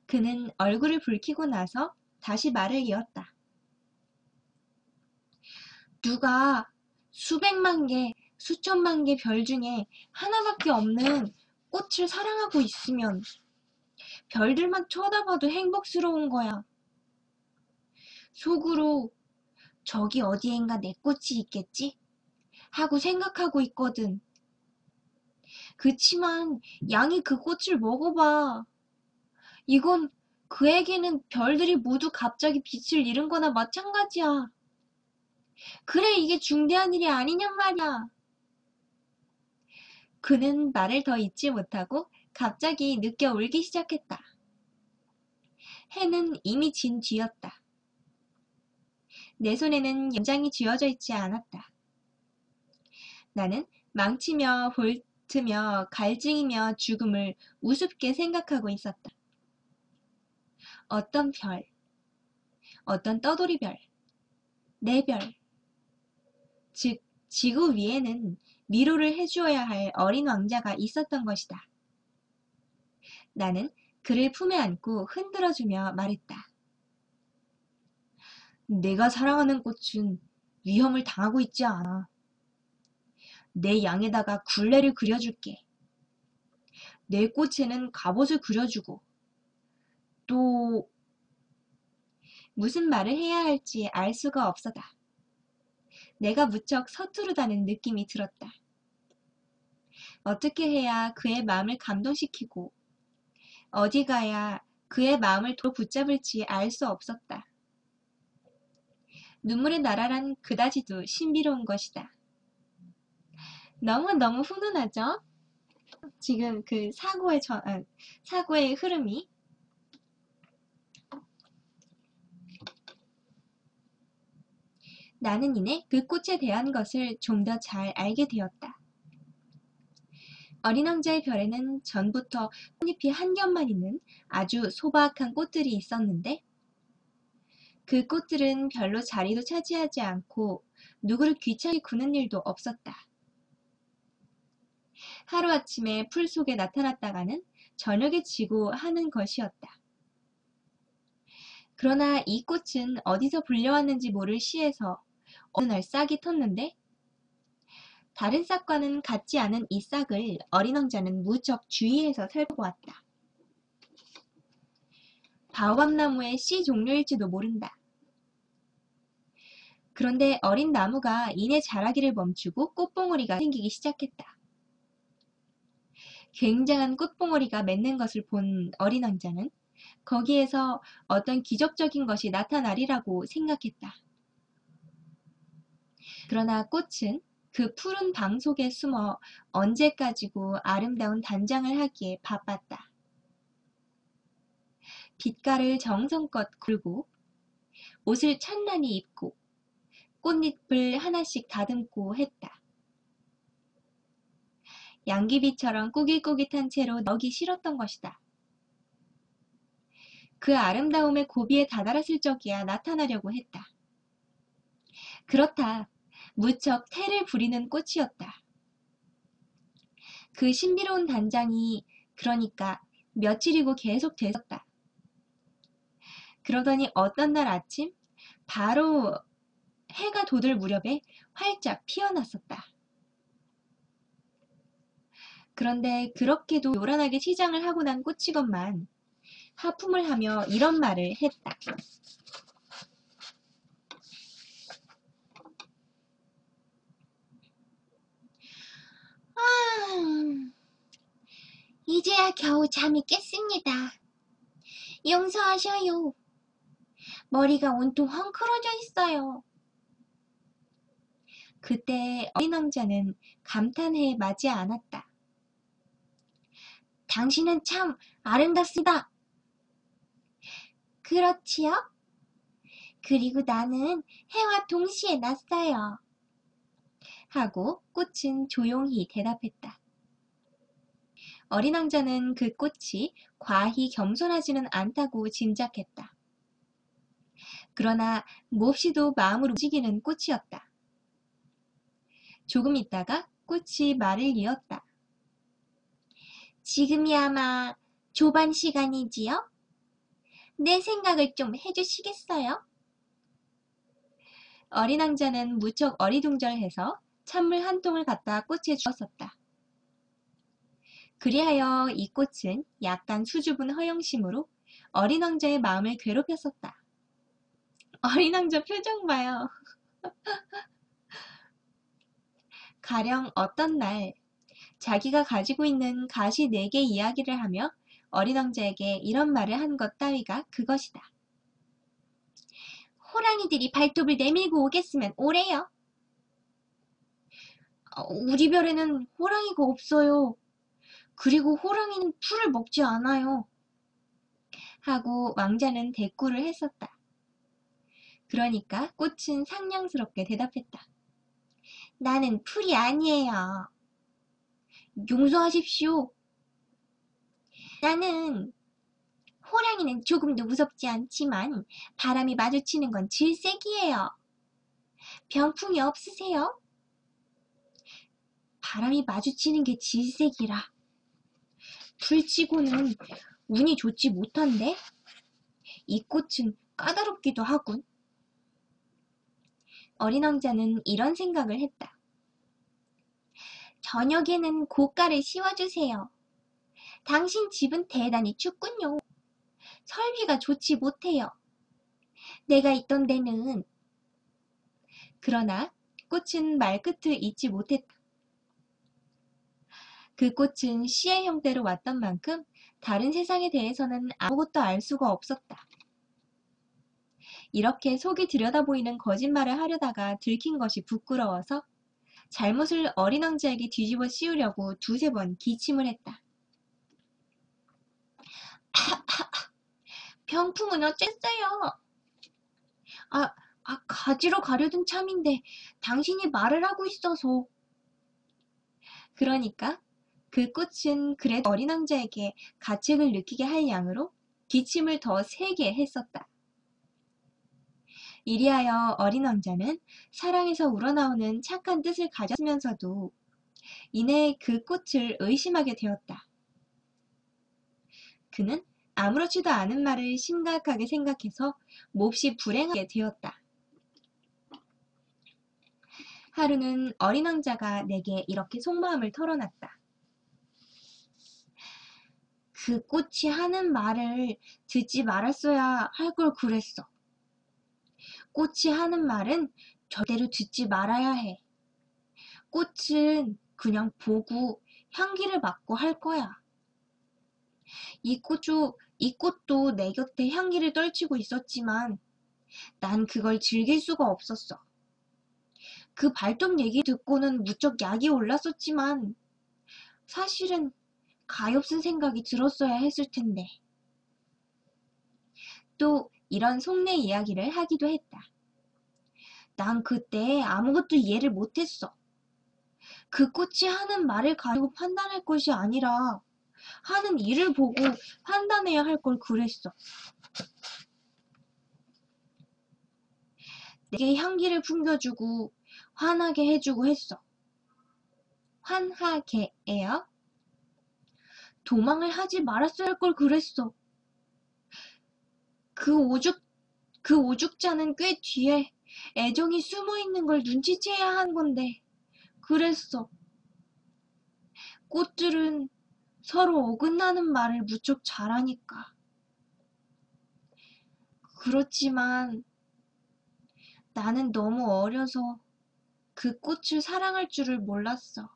그는 얼굴을 붉히고 나서 다시 말을 이었다. 누가 수백만 개, 수천만 개 별 중에 하나밖에 없는 꽃을 사랑하고 있으면 별들만 쳐다봐도 행복스러운 거야. 속으로 저기 어디엔가 내 꽃이 있겠지? 하고 생각하고 있거든. 그치만 양이 그 꽃을 먹어봐. 이건 그에게는 별들이 모두 갑자기 빛을 잃은 거나 마찬가지야. 그래, 이게 중대한 일이 아니냔 말이야. 그는 말을 더 잇지 못하고 갑자기 느껴 울기 시작했다. 해는 이미 진 뒤였다. 내 손에는 연장이 쥐어져 있지 않았다. 나는 망치며 볼트며 갈증이며 죽음을 우습게 생각하고 있었다. 어떤 별, 어떤 떠돌이별, 내 별, 즉 지구 위에는 위로를 해주어야 할 어린 왕자가 있었던 것이다. 나는 그를 품에 안고 흔들어주며 말했다. 내가 사랑하는 꽃은 위험을 당하고 있지 않아. 내 양에다가 굴레를 그려줄게. 내 꽃에는 갑옷을 그려주고 또 무슨 말을 해야 할지 알 수가 없었다. 내가 무척 서투르다는 느낌이 들었다. 어떻게 해야 그의 마음을 감동시키고 어디 가야 그의 마음을 더 붙잡을지 알 수 없었다. 눈물의 나라란 그다지도 신비로운 것이다. 너무너무 훈훈하죠? 지금 그 사고의 흐름이. 나는 이내 그 꽃에 대한 것을 좀 더 잘 알게 되었다. 어린 왕자의 별에는 전부터 꽃잎이 한 겹만 있는 아주 소박한 꽃들이 있었는데 그 꽃들은 별로 자리도 차지하지 않고 누구를 귀찮게 구는 일도 없었다. 하루아침에 풀 속에 나타났다가는 저녁에 지고 하는 것이었다. 그러나 이 꽃은 어디서 불려왔는지 모를 시에서 어느 날 싹이 텄는데 다른 싹과는 같지 않은 이 싹을 어린 왕자는 무척 주의해서 살펴보았다. 바오밥 나무의 씨 종류일지도 모른다. 그런데 어린 나무가 이내 자라기를 멈추고 꽃봉오리가 생기기 시작했다. 굉장한 꽃봉오리가 맺는 것을 본 어린 왕자는 거기에서 어떤 기적적인 것이 나타나리라고 생각했다. 그러나 꽃은 그 푸른 방 속에 숨어 언제까지고 아름다운 단장을 하기에 바빴다. 빛깔을 정성껏 굴고 옷을 찬란히 입고 꽃잎을 하나씩 다듬고 했다. 양귀비처럼 꾸깃꾸깃한 채로 넣기 싫었던 것이다. 그 아름다움의 고비에 다다랐을 적이야 나타나려고 했다. 그렇다. 무척 태를 부리는 꽃이었다. 그 신비로운 단장이 그러니까 며칠이고 계속 되었다. 그러더니 어떤 날 아침 바로 해가 돋을 무렵에 활짝 피어났었다. 그런데 그렇게도 요란하게 치장을 하고 난 꽃이건만 하품을 하며 이런 말을 했다. 이제야 겨우 잠이 깼습니다. 용서하셔요. 머리가 온통 헝클어져 있어요. 그때 어린 왕자는 감탄해 마지 않았다. 당신은 참 아름답습니다. 그렇지요? 그리고 나는 해와 동시에 났어요. 하고 꽃은 조용히 대답했다. 어린 왕자는 그 꽃이 과히 겸손하지는 않다고 짐작했다. 그러나 몹시도 마음을 움직이는 꽃이었다. 조금 있다가 꽃이 말을 이었다. 지금이 아마 조반 시간이지요? 내 생각을 좀 해주시겠어요? 어린 왕자는 무척 어리둥절해서 찬물 한 통을 갖다 꽃에 주었었다. 그리하여 이 꽃은 약간 수줍은 허영심으로 어린 왕자의 마음을 괴롭혔었다. 어린 왕자 표정 봐요. 가령 어떤 날 자기가 가지고 있는 가시 4개 이야기를 하며 어린 왕자에게 이런 말을 한 것 따위가 그것이다. 호랑이들이 발톱을 내밀고 오겠으면 오래요. 우리 별에는 호랑이가 없어요. 그리고 호랑이는 풀을 먹지 않아요. 하고 왕자는 대꾸를 했었다. 그러니까 꽃은 상냥스럽게 대답했다. 나는 풀이 아니에요. 용서하십시오. 나는 호랑이는 조금도 무섭지 않지만 바람이 마주치는 건 질색이에요. 병풍이 없으세요? 바람이 마주치는 게 질색이라. 풀치고는 운이 좋지 못한데? 이 꽃은 까다롭기도 하군. 어린 왕자는 이런 생각을 했다. 저녁에는 고가를 씌워주세요. 당신 집은 대단히 춥군요. 설비가 좋지 못해요. 내가 있던 데는. 그러나 꽃은 말끝을 잊지 못했다. 그 꽃은 시의 형태로 왔던 만큼 다른 세상에 대해서는 아무것도 알 수가 없었다. 이렇게 속이 들여다보이는 거짓말을 하려다가 들킨 것이 부끄러워서 잘못을 어린 왕자에게 뒤집어 씌우려고 2~3번 기침을 했다. 병풍은 어쨌어요? 가지러 가려던 참인데 당신이 말을 하고 있어서. 그러니까 그 꽃은 그래도 어린 왕자에게 가책을 느끼게 할 양으로 기침을 더 세게 했었다. 이리하여 어린 왕자는 사랑에서 우러나오는 착한 뜻을 가졌으면서도 이내 그 꽃을 의심하게 되었다. 그는 아무렇지도 않은 말을 심각하게 생각해서 몹시 불행하게 되었다. 하루는 어린 왕자가 내게 이렇게 속마음을 털어놨다. 그 꽃이 하는 말을 듣지 말았어야 할 걸 그랬어. 꽃이 하는 말은 절대로 듣지 말아야 해. 꽃은 그냥 보고 향기를 맡고 할 거야. 이 꽃도 내 곁에 향기를 떨치고 있었지만 난 그걸 즐길 수가 없었어. 그 발톱 얘기 듣고는 무척 약이 올랐었지만 사실은 가엾은 생각이 들었어야 했을 텐데. 또 이런 속내 이야기를 하기도 했다. 난 그때 아무것도 이해를 못했어. 그 꽃이 하는 말을 가지고 판단할 것이 아니라 하는 일을 보고 판단해야 할 걸 그랬어. 내게 향기를 풍겨주고 환하게 해주고 했어. 환하게예요? 도망을 하지 말았어야 할 걸 그랬어. 그 오죽자는 꽤 뒤에 애정이 숨어 있는 걸 눈치채야 한 건데 그랬어. 꽃들은 서로 어긋나는 말을 무척 잘하니까. 그렇지만 나는 너무 어려서 그 꽃을 사랑할 줄을 몰랐어.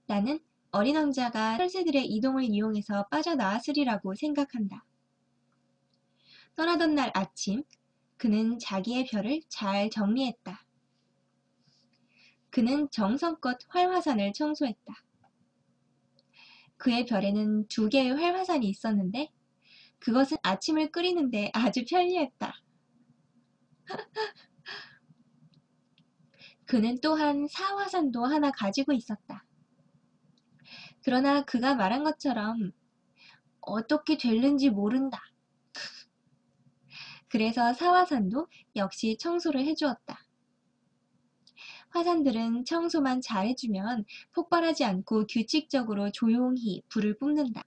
나는 어린 왕자가 철새들의 이동을 이용해서 빠져나왔으리라고 생각한다. 떠나던 날 아침, 그는 자기의 별을 잘 정리했다. 그는 정성껏 활화산을 청소했다. 그의 별에는 2개의 활화산이 있었는데 그것은 아침을 끓이는데 아주 편리했다. 그는 또한 사화산도 하나 가지고 있었다. 그러나 그가 말한 것처럼 어떻게 됐는지 모른다. 그래서 사화산도 역시 청소를 해주었다. 화산들은 청소만 잘해주면 폭발하지 않고 규칙적으로 조용히 불을 뿜는다.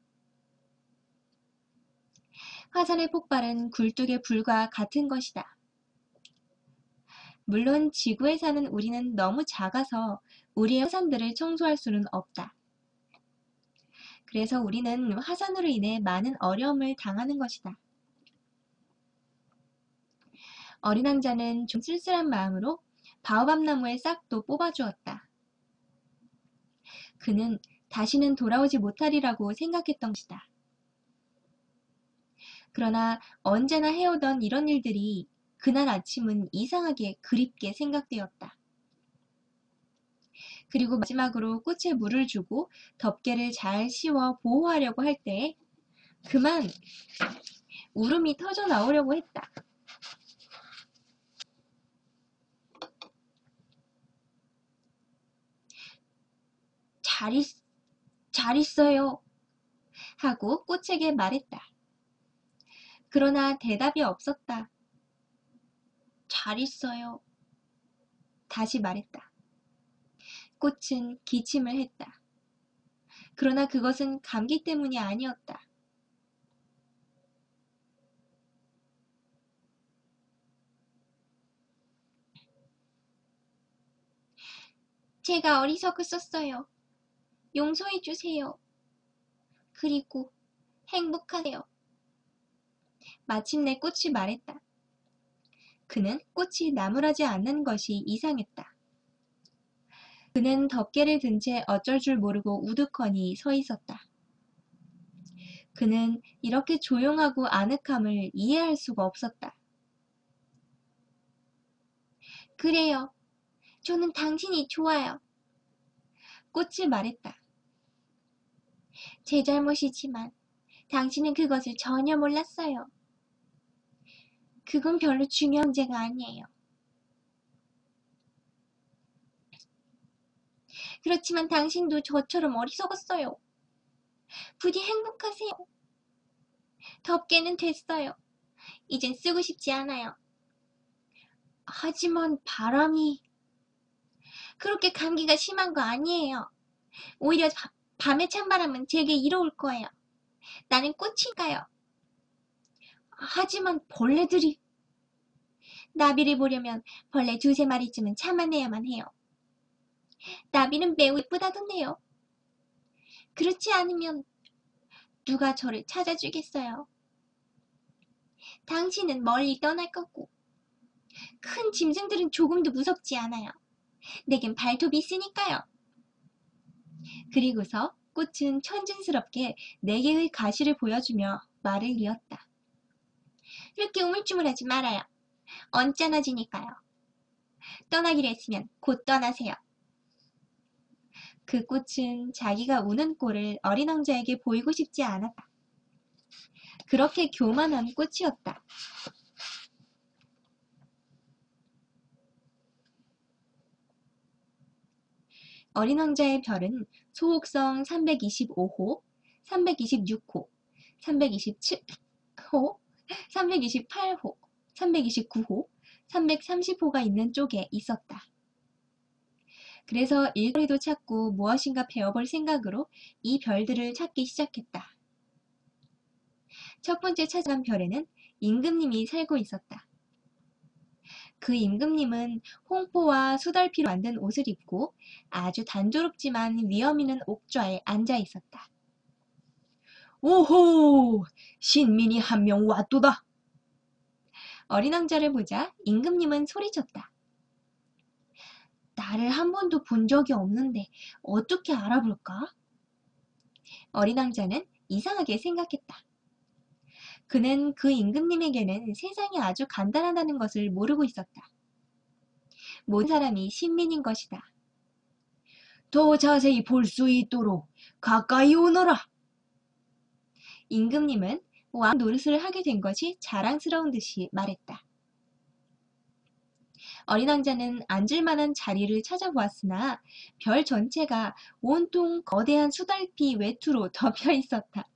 화산의 폭발은 굴뚝의 불과 같은 것이다. 물론 지구에 사는 우리는 너무 작아서 우리의 화산들을 청소할 수는 없다. 그래서 우리는 화산으로 인해 많은 어려움을 당하는 것이다. 어린 왕자는 좀 쓸쓸한 마음으로 바오밥 나무의 싹도 뽑아주었다. 그는 다시는 돌아오지 못하리라고 생각했던 것이다. 그러나 언제나 해오던 이런 일들이 그날 아침은 이상하게 그립게 생각되었다. 그리고 마지막으로 꽃에 물을 주고 덮개를 잘 씌워 보호하려고 할 때에 그만 울음이 터져 나오려고 했다. 잘 있어요. 하고 꽃에게 말했다. 그러나 대답이 없었다. 잘 있어요. 다시 말했다. 꽃은 기침을 했다. 그러나 그것은 감기 때문이 아니었다. 제가 어리석었었어요. 용서해 주세요. 그리고 행복하세요. 마침내 꽃이 말했다. 그는 꽃이 나무라지 않는 것이 이상했다. 그는 덮개를 든 채 어쩔 줄 모르고 우두커니 서 있었다. 그는 이렇게 조용하고 아늑함을 이해할 수가 없었다. 그래요. 저는 당신이 좋아요. 꽃이 말했다. 제 잘못이지만 당신은 그것을 전혀 몰랐어요. 그건 별로 중요한 문제가 아니에요. 그렇지만 당신도 저처럼 어리석었어요. 부디 행복하세요. 덮개는 됐어요. 이젠 쓰고 싶지 않아요. 하지만 바람이... 그렇게 감기가 심한 거 아니에요. 오히려 밤에 찬바람은 제게 이로울 거예요. 나는 꽃인가요? 하지만 벌레들이... 나비를 보려면 벌레 2~3마리쯤은 참아내야만 해요. 나비는 매우 예쁘다던데요. 그렇지 않으면 누가 저를 찾아주겠어요. 당신은 멀리 떠날 거고 큰 짐승들은 조금도 무섭지 않아요. 내겐 발톱이 있으니까요. 그리고서 꽃은 천진스럽게 4개의 가시를 보여주며 말을 이었다. 그렇게 우물쭈물하지 말아요. 언짢아지니까요. 떠나기로 했으면 곧 떠나세요. 그 꽃은 자기가 우는 꼴을 어린 왕자에게 보이고 싶지 않았다. 그렇게 교만한 꽃이었다. 어린 왕자의 별은 소옥성 325호, 326호, 327호, 328호, 329호, 330호가 있는 쪽에 있었다. 그래서 일거리도 찾고 무엇인가 배워볼 생각으로 이 별들을 찾기 시작했다. 첫 번째 찾아간 별에는 임금님이 살고 있었다. 그 임금님은 홍포와 수달피로 만든 옷을 입고 아주 단조롭지만 위험 있는 옥좌에 앉아 있었다. 오호! 신민이 한 명 왔도다. 어린 왕자를 보자 임금님은 소리쳤다. 나를 한 번도 본 적이 없는데 어떻게 알아볼까? 어린 왕자는 이상하게 생각했다. 그는 그 임금님에게는 세상이 아주 간단하다는 것을 모르고 있었다. 모든 사람이 신민인 것이다. 더 자세히 볼 수 있도록 가까이 오너라. 임금님은 왕 노릇을 하게 된 것이 자랑스러운 듯이 말했다. 어린 왕자는 앉을 만한 자리를 찾아보았으나 별 전체가 온통 거대한 수달피 외투로 덮여 있었다.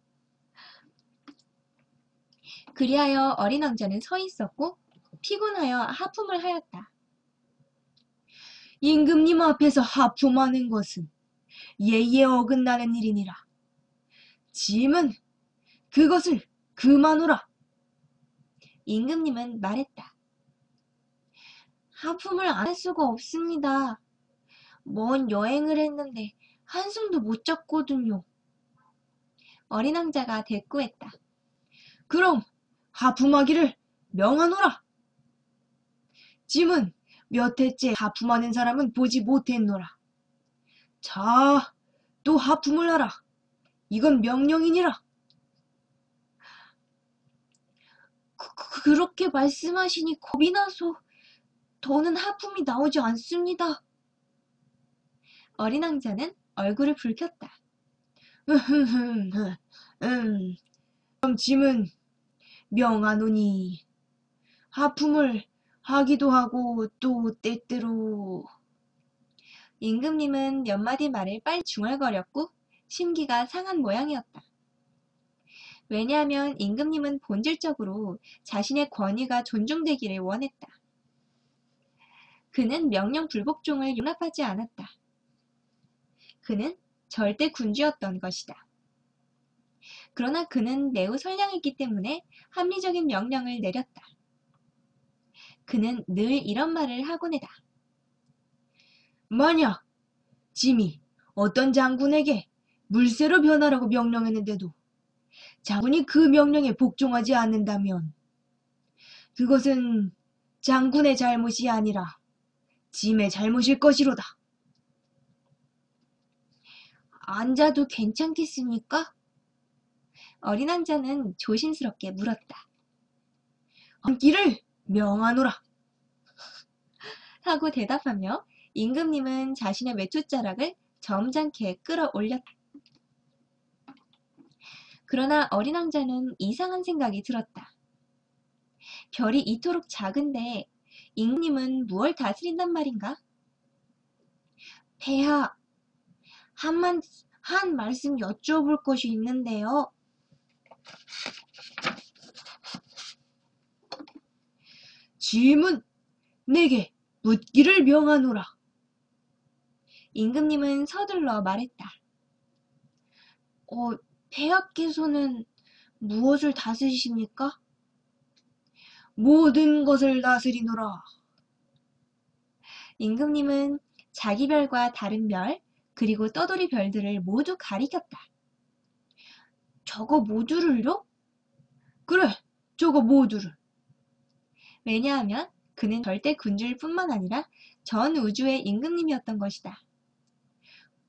그리하여 어린 왕자는 서 있었고 피곤하여 하품을 하였다. 임금님 앞에서 하품하는 것은 예의에 어긋나는 일이니라. 짐은 그것을 그만오라. 임금님은 말했다. 하품을 안 할 수가 없습니다. 먼 여행을 했는데 한숨도 못 잤거든요. 어린 왕자가 대꾸했다. 그럼 하품하기를 명하노라. 짐은 몇 해째 하품하는 사람은 보지 못했노라. 자, 또 하품을 하라. 이건 명령이니라. 그렇게 말씀하시니 겁이 나서 더는 하품이 나오지 않습니다. 어린 왕자는 얼굴을 붉혔다. 그럼 짐은 명하노니 하품을 하기도 하고 또 때때로. 임금님은 몇 마디 말을 빨리 중얼거렸고 심기가 상한 모양이었다. 왜냐하면 임금님은 본질적으로 자신의 권위가 존중되기를 원했다. 그는 명령 불복종을 용납하지 않았다. 그는 절대 군주였던 것이다. 그러나 그는 매우 선량했기 때문에 합리적인 명령을 내렸다. 그는 늘 이런 말을 하곤 했다. 만약 짐이 어떤 장군에게 물새로 변하라고 명령했는데도 장군이 그 명령에 복종하지 않는다면 그것은 장군의 잘못이 아니라 짐의 잘못일 것이로다. 앉아도 괜찮겠습니까? 어린 왕자는 조심스럽게 물었다. 앉기를 명하노라. 하고 대답하며 임금님은 자신의 외투자락을 점잖게 끌어올렸다. 그러나 어린 왕자는 이상한 생각이 들었다. 별이 이토록 작은데 임금님은 무얼 다스린단 말인가? 폐하, 한 말씀 여쭤볼 것이 있는데요. 짐은 내게 묻기를 명하노라. 임금님은 서둘러 말했다. 폐하께서는 무엇을 다스리십니까? 모든 것을 다스리노라. 임금님은 자기 별과 다른 별, 그리고 떠돌이 별들을 모두 가리켰다. 저거 모두를요? 그래, 저거 모두를. 왜냐하면 그는 절대 군주일 뿐만 아니라 전 우주의 임금님이었던 것이다.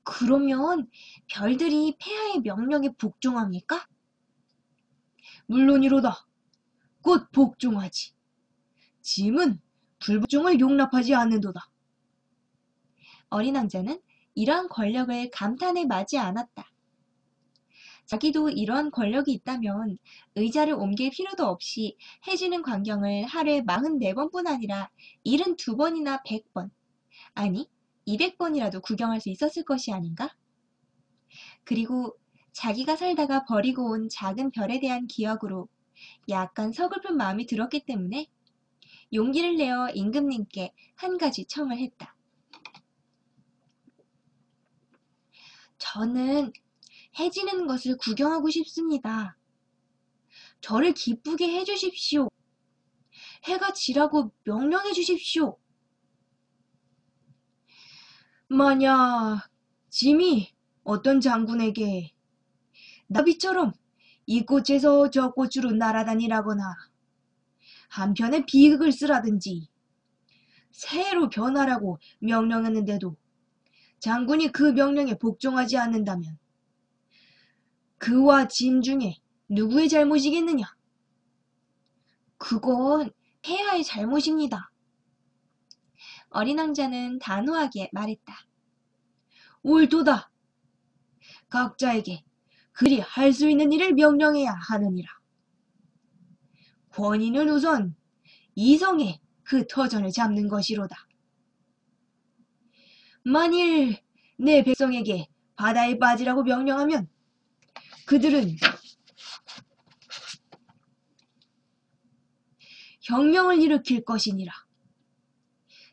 그러면 별들이 폐하의 명령에 복종합니까? 물론이로다. 곧 복종하지. 짐은 불복종을 용납하지 않는도다. 어린 왕자는 이러한 권력을 감탄에 마지 않았다. 자기도 이런 권력이 있다면 의자를 옮길 필요도 없이 해지는 광경을 하루에 44번뿐 아니라 72번이나 100번, 아니 200번이라도 구경할 수 있었을 것이 아닌가? 그리고 자기가 살다가 버리고 온 작은 별에 대한 기억으로 약간 서글픈 마음이 들었기 때문에 용기를 내어 임금님께 한 가지 청을 했다. 저는 해지는 것을 구경하고 싶습니다. 저를 기쁘게 해주십시오. 해가 지라고 명령해 주십시오. 만약 짐이 어떤 장군에게 나비처럼 이 꽃에서 저 꽃으로 날아다니라거나 한편에 비극을 쓰라든지 새로 변하라고 명령했는데도 장군이 그 명령에 복종하지 않는다면 그와 짐 중에 누구의 잘못이겠느냐? 그건 폐하의 잘못입니다. 어린 왕자는 단호하게 말했다. 옳도다. 각자에게 그리 할 수 있는 일을 명령해야 하느니라. 권위는 우선 이성에 그 터전을 잡는 것이로다. 만일 내 백성에게 바다에 빠지라고 명령하면 그들은 혁명을 일으킬 것이니라.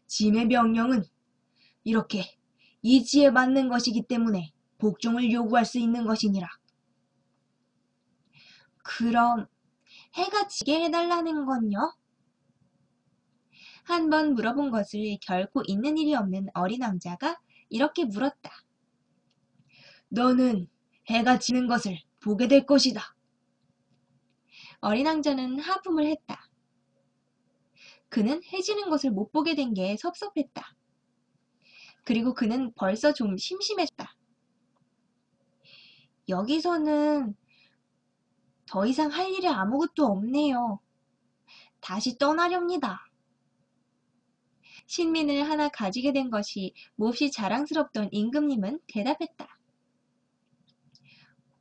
짐의 명령은 이렇게 이치에 맞는 것이기 때문에 복종을 요구할 수 있는 것이니라. 그럼 해가 지게 해달라는 건요? 한 번 물어본 것을 결코 잊는 일이 없는 어린 왕자가 이렇게 물었다. 너는 해가 지는 것을 보게 될 것이다. 어린 왕자는 하품을 했다. 그는 해 지는 것을 못 보게 된 게 섭섭했다. 그리고 그는 벌써 좀 심심했다. 여기서는 더 이상 할 일이 아무것도 없네요. 다시 떠나렵니다. 신민을 하나 가지게 된 것이 몹시 자랑스럽던 임금님은 대답했다.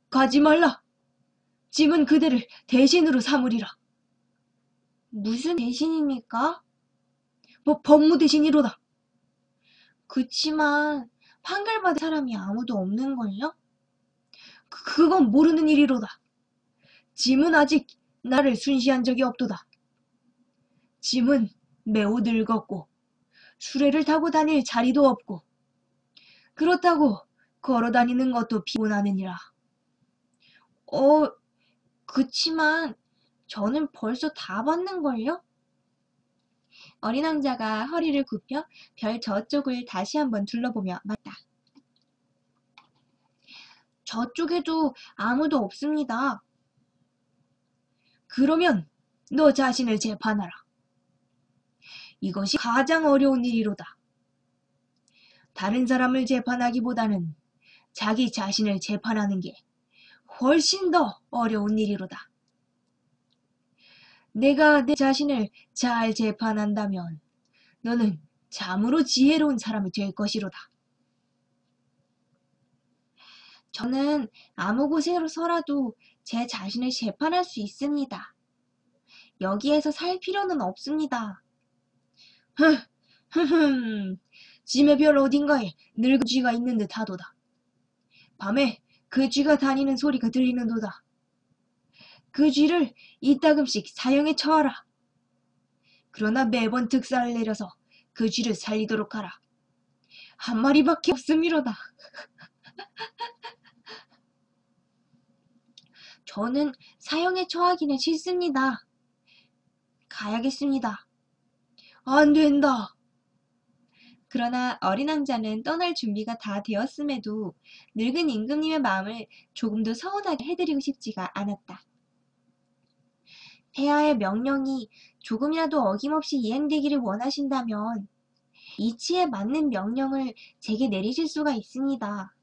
가지 말라. 짐은 그대를 대신으로 삼으리라. 무슨 대신입니까? 법무 대신이로다. 그치만 판결받을 사람이 아무도 없는걸요? 그건 모르는 일이로다. 짐은 아직 나를 순시한 적이 없도다. 짐은 매우 늙었고 수레를 타고 다닐 자리도 없고 그렇다고 걸어 다니는 것도 피곤하느니라. 그치만 저는 벌써 다 봤는걸요? 어린 왕자가 허리를 굽혀 별 저쪽을 다시 한번 둘러보며 말했다. 저쪽에도 아무도 없습니다. 그러면 너 자신을 재판하라. 이것이 가장 어려운 일이로다. 다른 사람을 재판하기보다는 자기 자신을 재판하는 게 훨씬 더 어려운 일이로다. 내가 내 자신을 잘 재판한다면 너는 참으로 지혜로운 사람이 될 것이로다. 저는 아무 곳에서라도 제 자신을 재판할 수 있습니다. 여기에서 살 필요는 없습니다. 짐의 별 어딘가에 늙은 쥐가 있는 듯 하도다. 밤에 그 쥐가 다니는 소리가 들리는도다. 그 쥐를 이따금씩 사형에 처하라. 그러나 매번 득사를 내려서 그 쥐를 살리도록 하라. 한 마리밖에 없음이로다. 저는 사형에 처하기는 싫습니다. 가야겠습니다. 안 된다. 그러나 어린 왕자는 떠날 준비가 다 되었음에도 늙은 임금님의 마음을 조금도 서운하게 해드리고 싶지가 않았다. 폐하의 명령이 조금이라도 어김없이 이행되기를 원하신다면 이치에 맞는 명령을 제게 내리실 수가 있습니다.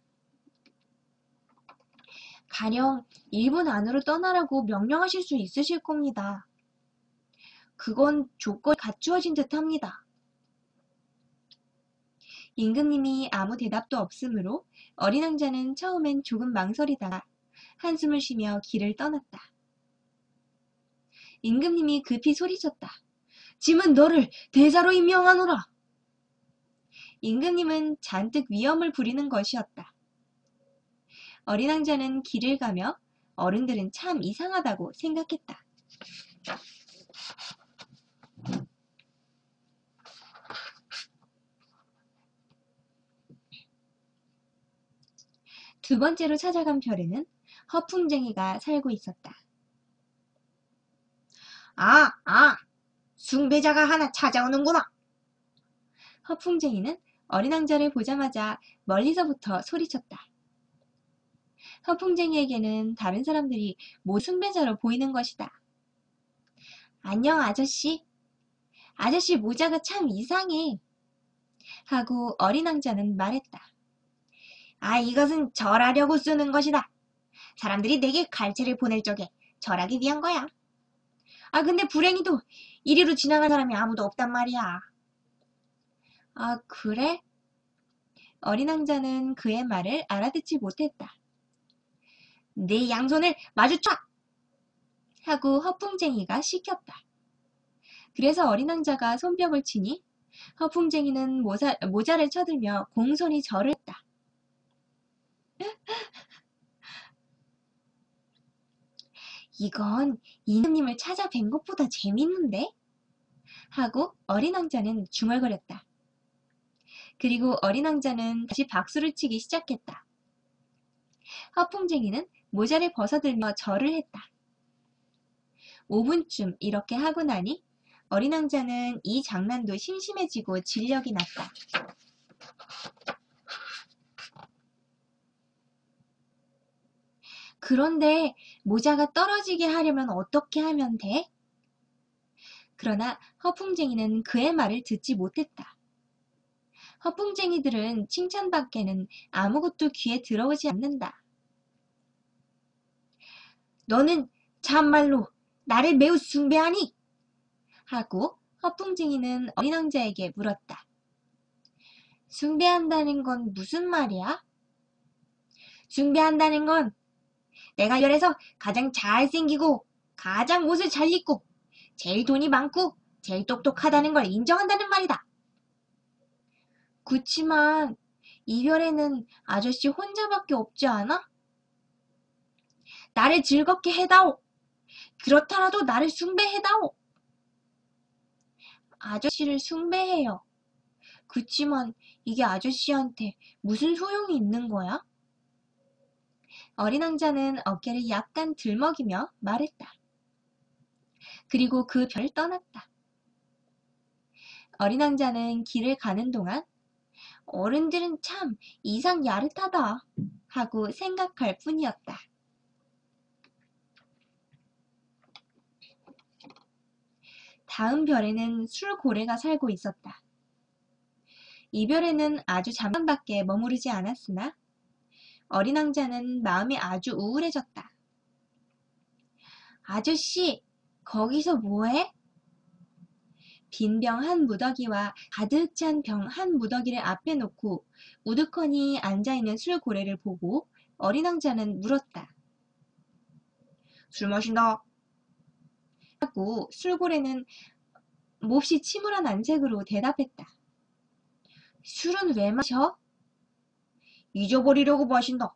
가령 1분 안으로 떠나라고 명령하실 수 있으실 겁니다. 그건 조건이 갖추어진 듯합니다. 임금님이 아무 대답도 없으므로 어린 왕자는 처음엔 조금 망설이다가 한숨을 쉬며 길을 떠났다. 임금님이 급히 소리쳤다. 짐은 너를 대사로 임명하노라. 임금님은 잔뜩 위험을 부리는 것이었다. 어린 왕자는 길을 가며 어른들은 참 이상하다고 생각했다. 두 번째로 찾아간 별에는 허풍쟁이가 살고 있었다. 숭배자가 하나 찾아오는구나. 허풍쟁이는 어린 왕자를 보자마자 멀리서부터 소리쳤다. 허풍쟁이에게는 다른 사람들이 모두 숭배자로 보이는 것이다. 안녕 아저씨. 아저씨 모자가 참 이상해. 하고 어린 왕자는 말했다. 이것은 절하려고 쓰는 것이다. 사람들이 내게 갈채를 보낼 적에 절하기 위한 거야. 근데 불행히도 이리로 지나간 사람이 아무도 없단 말이야. 그래? 어린 왕자는 그의 말을 알아듣지 못했다. 내 양손을 마주쳐! 하고 허풍쟁이가 시켰다. 그래서 어린 왕자가 손뼉을 치니 허풍쟁이는 모자를 쳐들며 공손히 절을 했다. 이건 임금님을 찾아뵌 것보다 재밌는데? 하고 어린 왕자는 중얼거렸다. 그리고 어린 왕자는 다시 박수를 치기 시작했다. 허풍쟁이는 모자를 벗어들며 절을 했다. 5분쯤 이렇게 하고 나니 어린 왕자는 이 장난도 심심해지고 진력이 났다. 그런데 모자가 떨어지게 하려면 어떻게 하면 돼? 그러나 허풍쟁이는 그의 말을 듣지 못했다. 허풍쟁이들은 칭찬밖에는 아무것도 귀에 들어오지 않는다. 너는 참말로 나를 매우 숭배하니? 하고 허풍쟁이는 어린 왕자에게 물었다. 숭배한다는 건 무슨 말이야? 숭배한다는 건 내가 이 별에서 가장 잘생기고 가장 옷을 잘 입고 제일 돈이 많고 제일 똑똑하다는 걸 인정한다는 말이다. 그치만 이 별에는 아저씨 혼자밖에 없지 않아? 나를 즐겁게 해다오. 그렇더라도 나를 숭배해다오. 아저씨를 숭배해요. 그치만 이게 아저씨한테 무슨 소용이 있는 거야? 어린 왕자는 어깨를 약간 들먹이며 말했다. 그리고 그 별을 떠났다. 어린 왕자는 길을 가는 동안 어른들은 참 이상 야릇하다 하고 생각할 뿐이었다. 다음 별에는 술고래가 살고 있었다. 이 별에는 아주 잠깐밖에 머무르지 않았으나 어린 왕자는 마음이 아주 우울해졌다. 아저씨, 거기서 뭐해? 빈 병 한 무더기와 가득 찬 병 한 무더기를 앞에 놓고 우두커니 앉아있는 술고래를 보고 어린 왕자는 물었다. 술 마신다. 하고 술고래는 몹시 침울한 안색으로 대답했다. 술은 왜 마셔? 잊어버리려고 마신다.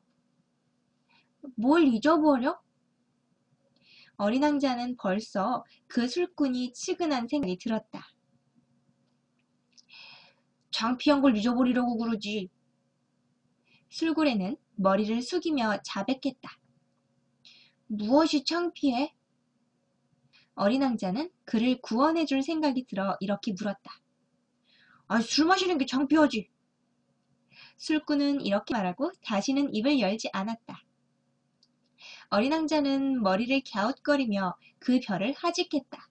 뭘 잊어버려? 어린 왕자는 벌써 그 술꾼이 치근한 생각이 들었다. 창피한 걸 잊어버리려고 그러지. 술고래는 머리를 숙이며 자백했다. 무엇이 창피해? 어린 왕자는 그를 구원해 줄 생각이 들어 이렇게 물었다. 술 마시는 게 창피하지. 술꾼은 이렇게 말하고 다시는 입을 열지 않았다. 어린 왕자는 머리를 갸웃거리며 그 별을 하직했다.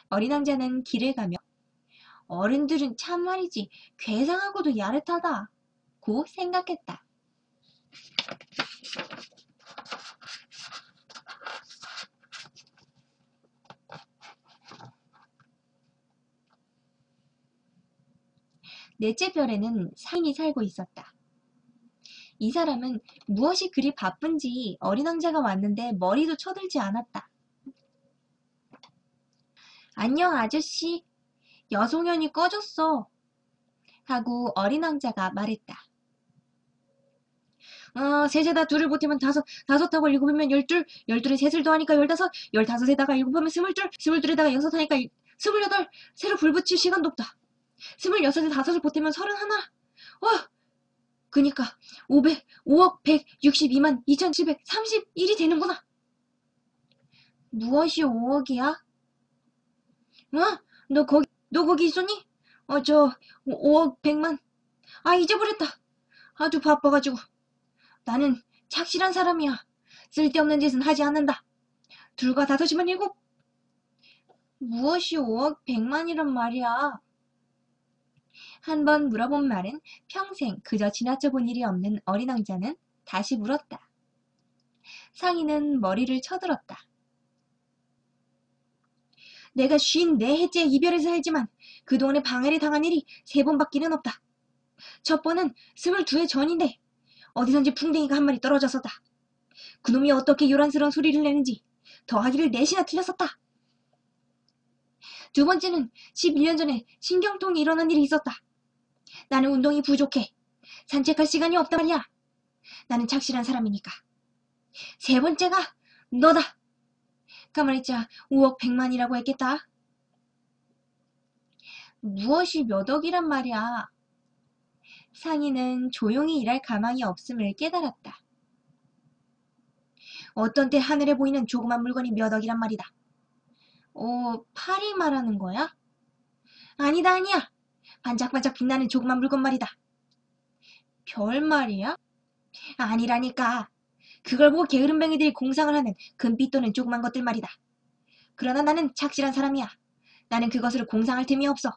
어린 왕자는 길을 가며 어른들은 참말이지 괴상하고도 야릇하다 고 생각했다. 넷째 별에는 사인이 살고 있었다. 이 사람은 무엇이 그리 바쁜지 어린 왕자가 왔는데 머리도 쳐들지 않았다. 안녕 아저씨, 여송연이 꺼졌어. 하고 어린 왕자가 말했다. 셋에다 둘을 보태면 다섯, 다섯하고 일곱이면 열둘, 열둘에 셋을 더하니까 열다섯, 열다섯에다가 일곱하면 스물둘, 스물둘에다가 여섯 하니까 스물여덟, 새로 불 붙일 시간도 없다. 스물여섯에 다섯을 보태면 서른하나. 그니까 5억 162만 2731이 되는구나. 무엇이 5억이야? 너 거기 있었니? 5억 100만. 잊어버렸다. 아주 바빠가지고. 나는 착실한 사람이야. 쓸데없는 짓은 하지 않는다. 둘과 다섯이면 일곱. 무엇이 5억 100만이란 말이야. 한 번 물어본 말은 평생 그저 지나쳐 본 일이 없는 어린 왕자는 다시 물었다. 상인은 머리를 쳐들었다. 내가 54해째 이별해서 살지만 그동안에 방해를 당한 일이 3번밖에는 없다. 첫 번은 22해 전인데 어디선지 풍뎅이가 한 마리 떨어졌었다. 그놈이 어떻게 요란스러운 소리를 내는지 더하기를 4시나 틀렸었다. 두 번째는 11년 전에 신경통이 일어난 일이 있었다. 나는 운동이 부족해. 산책할 시간이 없단 말이야. 나는 착실한 사람이니까. 세 번째가 너다. 가만히 있자 5억 100만이라고 했겠다. 무엇이 몇 억이란 말이야. 상인은 조용히 일할 가망이 없음을 깨달았다. 어떤 때 하늘에 보이는 조그만 물건이 몇 억이란 말이다. 파리 말하는 거야? 아니다. 반짝반짝 빛나는 조그만 물건 말이다. 별 말이야? 아니라니까. 그걸 보고 게으름뱅이들이 공상을 하는 금빛 또는 조그만 것들 말이다. 그러나 나는 착실한 사람이야. 나는 그것으로 공상할 틈이 없어.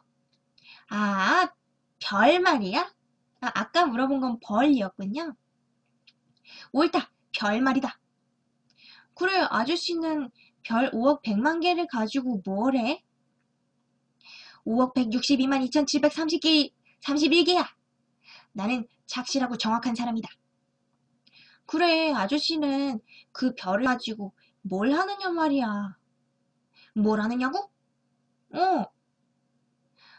별 말이야? 아까 물어본 건 벌이었군요. 옳다. 별 말이다. 그래, 아저씨는 별 5억 100만 개를 가지고 뭘 해? 5억 162만 2731개야. 나는 착실하고 정확한 사람이다. 그래, 아저씨는 그 별을 가지고 뭘 하느냐 말이야. 뭘 하느냐고?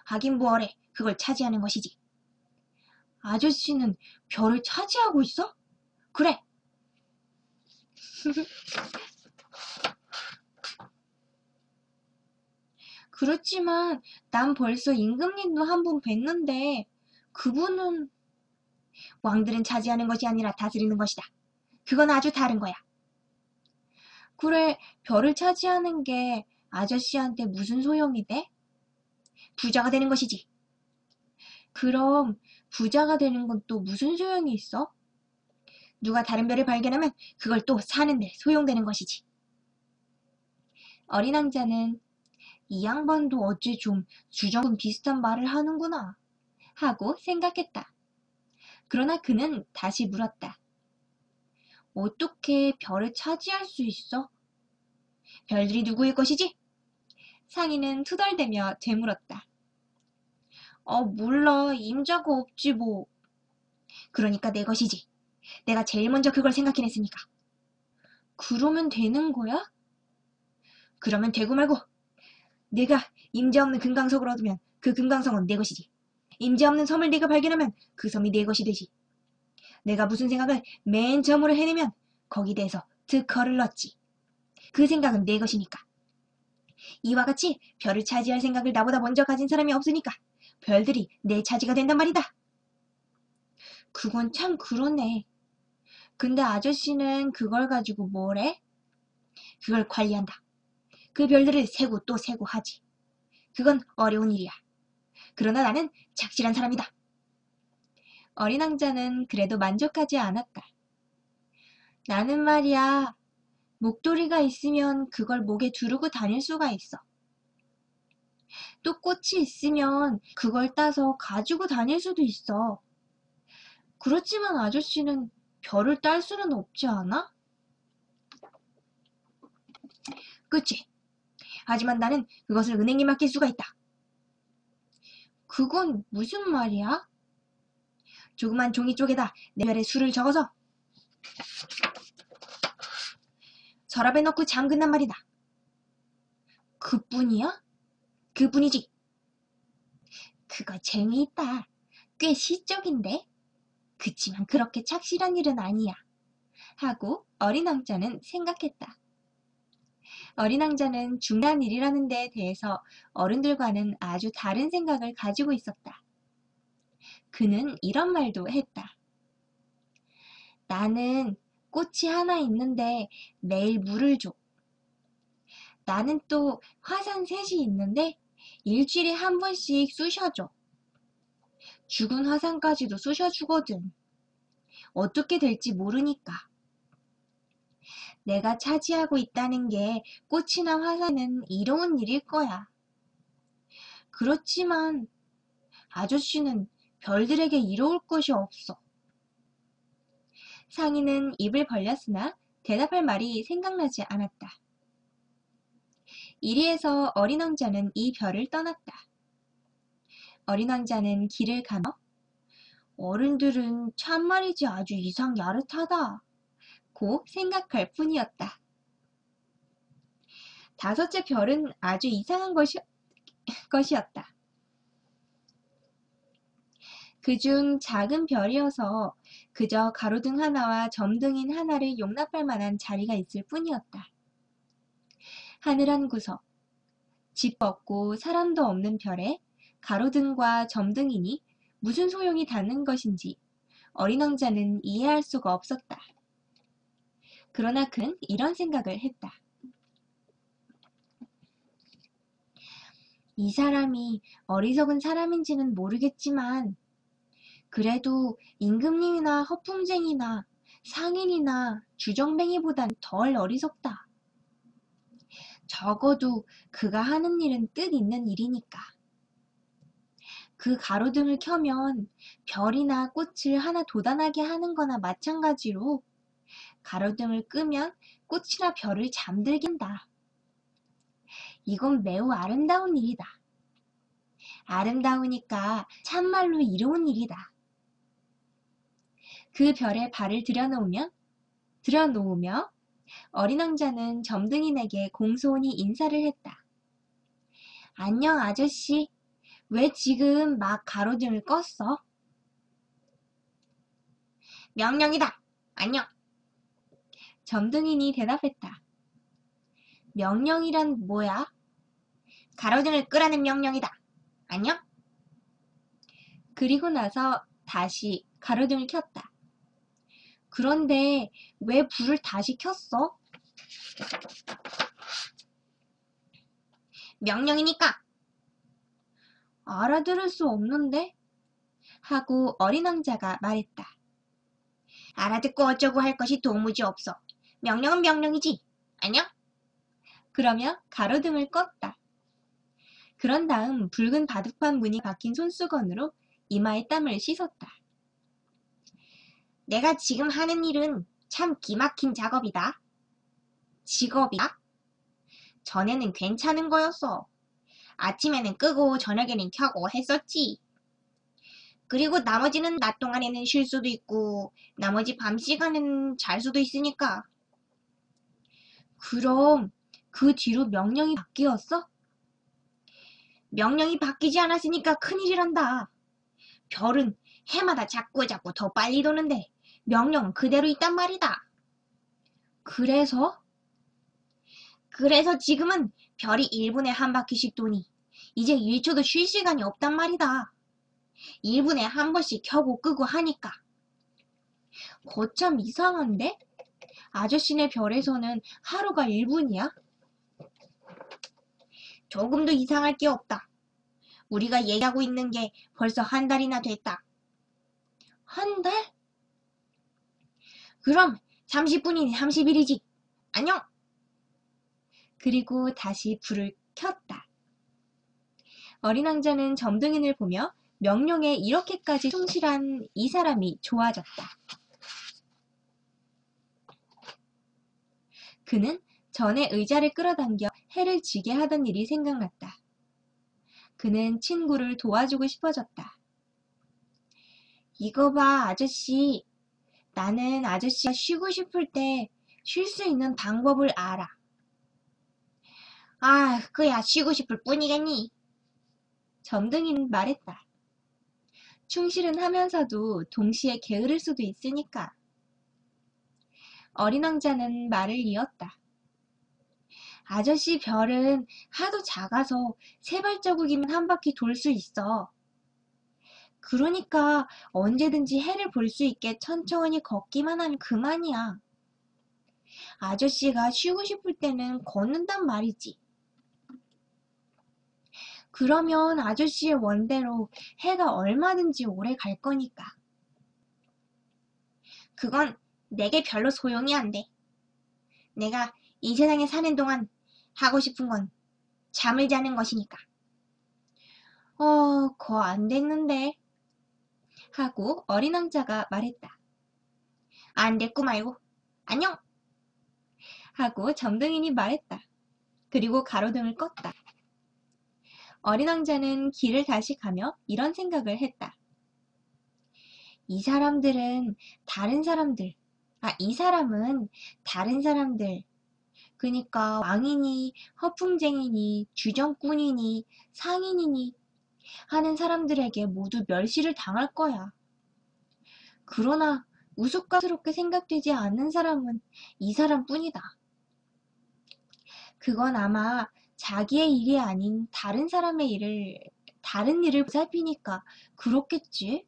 하긴 뭐래. 그걸 차지하는 것이지. 아저씨는 별을 차지하고 있어? 그래. 그렇지만 난 벌써 임금님도 한 분 뵀는데 그분은 왕들은 차지하는 것이 아니라 다스리는 것이다. 그건 아주 다른 거야. 그래, 별을 차지하는 게 아저씨한테 무슨 소용이 돼? 부자가 되는 것이지. 그럼 부자가 되는 건 또 무슨 소용이 있어? 누가 다른 별을 발견하면 그걸 또 사는데 소용되는 것이지. 어린 왕자는 이 양반도 어째 좀 주정은 비슷한 말을 하는구나 하고 생각했다. 그러나 그는 다시 물었다. 어떻게 별을 차지할 수 있어? 별들이 누구의 것이지? 상인은 투덜대며 되물었다. 몰라. 임자가 없지 뭐. 그러니까 내 것이지. 내가 제일 먼저 그걸 생각해냈으니까. 그러면 되는 거야? 그러면 되고 말고. 내가 임자 없는 금강석을 얻으면 그 금강석은 내 것이지. 임자 없는 섬을 내가 발견하면 그 섬이 내 것이 되지. 내가 무슨 생각을 맨 처음으로 해내면 거기 대해서 특허를 넣지. 그 생각은 내 것이니까. 이와 같이 별을 차지할 생각을 나보다 먼저 가진 사람이 없으니까 별들이 내 차지가 된단 말이다. 그건 참 그러네. 근데 아저씨는 그걸 가지고 뭘 해? 그걸 관리한다. 그 별들을 세고 또 세고 하지. 그건 어려운 일이야. 그러나 나는 착실한 사람이다. 어린 왕자는 그래도 만족하지 않았다. 나는 말이야, 목도리가 있으면 그걸 목에 두르고 다닐 수가 있어. 또 꽃이 있으면 그걸 따서 가지고 다닐 수도 있어. 그렇지만 아저씨는 별을 딸 수는 없지 않아? 그치? 하지만 나는 그것을 은행에 맡길 수가 있다. 그건 무슨 말이야? 조그만 종이 쪽에다 내 별의 수를 적어서 서랍에 넣고 잠근단 말이다. 그뿐이야? 그뿐이지. 그거 재미있다. 꽤 시적인데? 그치만 그렇게 착실한 일은 아니야. 하고 어린 왕자는 생각했다. 어린 왕자는 중요한 일이라는 데에 대해서 어른들과는 아주 다른 생각을 가지고 있었다. 그는 이런 말도 했다. 나는 꽃이 하나 있는데 매일 물을 줘. 나는 또 화산 셋이 있는데 일주일에 한 번씩 쑤셔줘. 죽은 화산까지도 쑤셔주거든. 어떻게 될지 모르니까. 내가 차지하고 있다는 게 꽃이나 화산은 이로운 일일 거야. 그렇지만 아저씨는 별들에게 이로울 것이 없어. 상인은 입을 벌렸으나 대답할 말이 생각나지 않았다. 이리에서 어린 왕자는 이 별을 떠났다. 어린 왕자는 길을 가며 어른들은 참말이지 아주 이상 야릇하다 고 생각할 뿐이었다. 다섯째 별은 아주 이상한 것이었다. 그중 작은 별이어서 그저 가로등 하나와 점등인 하나를 용납할 만한 자리가 있을 뿐이었다. 하늘 한 구석, 집 없고 사람도 없는 별에 가로등과 점등이니 무슨 소용이 닿는 것인지 어린 왕자는 이해할 수가 없었다. 그러나 그는 이런 생각을 했다. 이 사람이 어리석은 사람인지는 모르겠지만 그래도 임금님이나 허풍쟁이나 상인이나 주정뱅이보단 덜 어리석다. 적어도 그가 하는 일은 뜻 있는 일이니까. 그 가로등을 켜면 별이나 꽃을 하나 돋아나게 하는 거나 마찬가지로 가로등을 끄면 꽃이나 별을 잠들게 한다. 이건 매우 아름다운 일이다. 아름다우니까 참말로 이로운 일이다. 그 별에 발을 들여놓으며 어린 왕자는 점등인에게 공손히 인사를 했다. 안녕 아저씨, 왜 지금 막 가로등을 껐어? 명령이다. 안녕. 점등인이 대답했다. 명령이란 뭐야? 가로등을 끄라는 명령이다. 안녕? 그리고 나서 다시 가로등을 켰다. 그런데 왜 불을 다시 켰어? 명령이니까. 알아들을 수 없는데? 하고 어린 왕자가 말했다. 알아듣고 어쩌고 할 것이 도무지 없어. 명령은 명령이지. 안녕? 그러며 가로등을 껐다. 그런 다음 붉은 바둑판 무늬 박힌 손수건으로 이마에 땀을 씻었다. 내가 지금 하는 일은 참 기막힌 작업이다. 직업이다? 전에는 괜찮은 거였어. 아침에는 끄고 저녁에는 켜고 했었지. 그리고 나머지는 낮 동안에는 쉴 수도 있고 나머지 밤 시간은 잘 수도 있으니까. 그럼 그 뒤로 명령이 바뀌었어? 명령이 바뀌지 않았으니까 큰일이란다. 별은 해마다 자꾸 더 빨리 도는데 명령은 그대로 있단 말이다. 그래서 지금은 별이 1분에 한 바퀴씩 도니 이제 1초도 쉴 시간이 없단 말이다. 1분에 한 번씩 켜고 끄고 하니까. 거참 이상한데? 아저씨네 별에서는 하루가 1분이야? 조금도 이상할 게 없다. 우리가 얘기하고 있는 게 벌써 한 달이나 됐다. 한 달? 그럼 30분이니 30일이지. 안녕! 그리고 다시 불을 켰다. 어린 왕자는 점등인을 보며 명령에 이렇게까지 충실한 이 사람이 좋아졌다. 그는 전에 의자를 끌어당겨 해를 지게 하던 일이 생각났다. 그는 친구를 도와주고 싶어졌다. 이거 봐, 아저씨. 나는 아저씨가 쉬고 싶을 때 쉴 수 있는 방법을 알아. 아, 그야 쉬고 싶을 뿐이겠니? 점등이는 말했다. 충실은 하면서도 동시에 게으를 수도 있으니까. 어린 왕자는 말을 이었다. 아저씨 별은 하도 작아서 세 발자국이면 한 바퀴 돌 수 있어. 그러니까 언제든지 해를 볼 수 있게 천천히 걷기만 하면 그만이야. 아저씨가 쉬고 싶을 때는 걷는단 말이지. 그러면 아저씨의 원대로 해가 얼마든지 오래 갈 거니까. 그건 내게 별로 소용이 안 돼. 내가 이 세상에 사는 동안 하고 싶은 건 잠을 자는 것이니까. 거 안 됐는데. 하고 어린 왕자가 말했다. 안 됐고 말고. 안녕! 하고 점등이니 말했다. 그리고 가로등을 껐다. 어린 왕자는 길을 다시 가며 이런 생각을 했다. 이 사람은 다른 사람들. 그니까 왕이니 허풍쟁이니 주정꾼이니 상인이니 하는 사람들에게 모두 멸시를 당할 거야. 그러나 우스꽝스럽게 생각되지 않는 사람은 이 사람뿐이다. 그건 아마 자기의 일이 아닌 다른 일을 보살피니까 그렇겠지?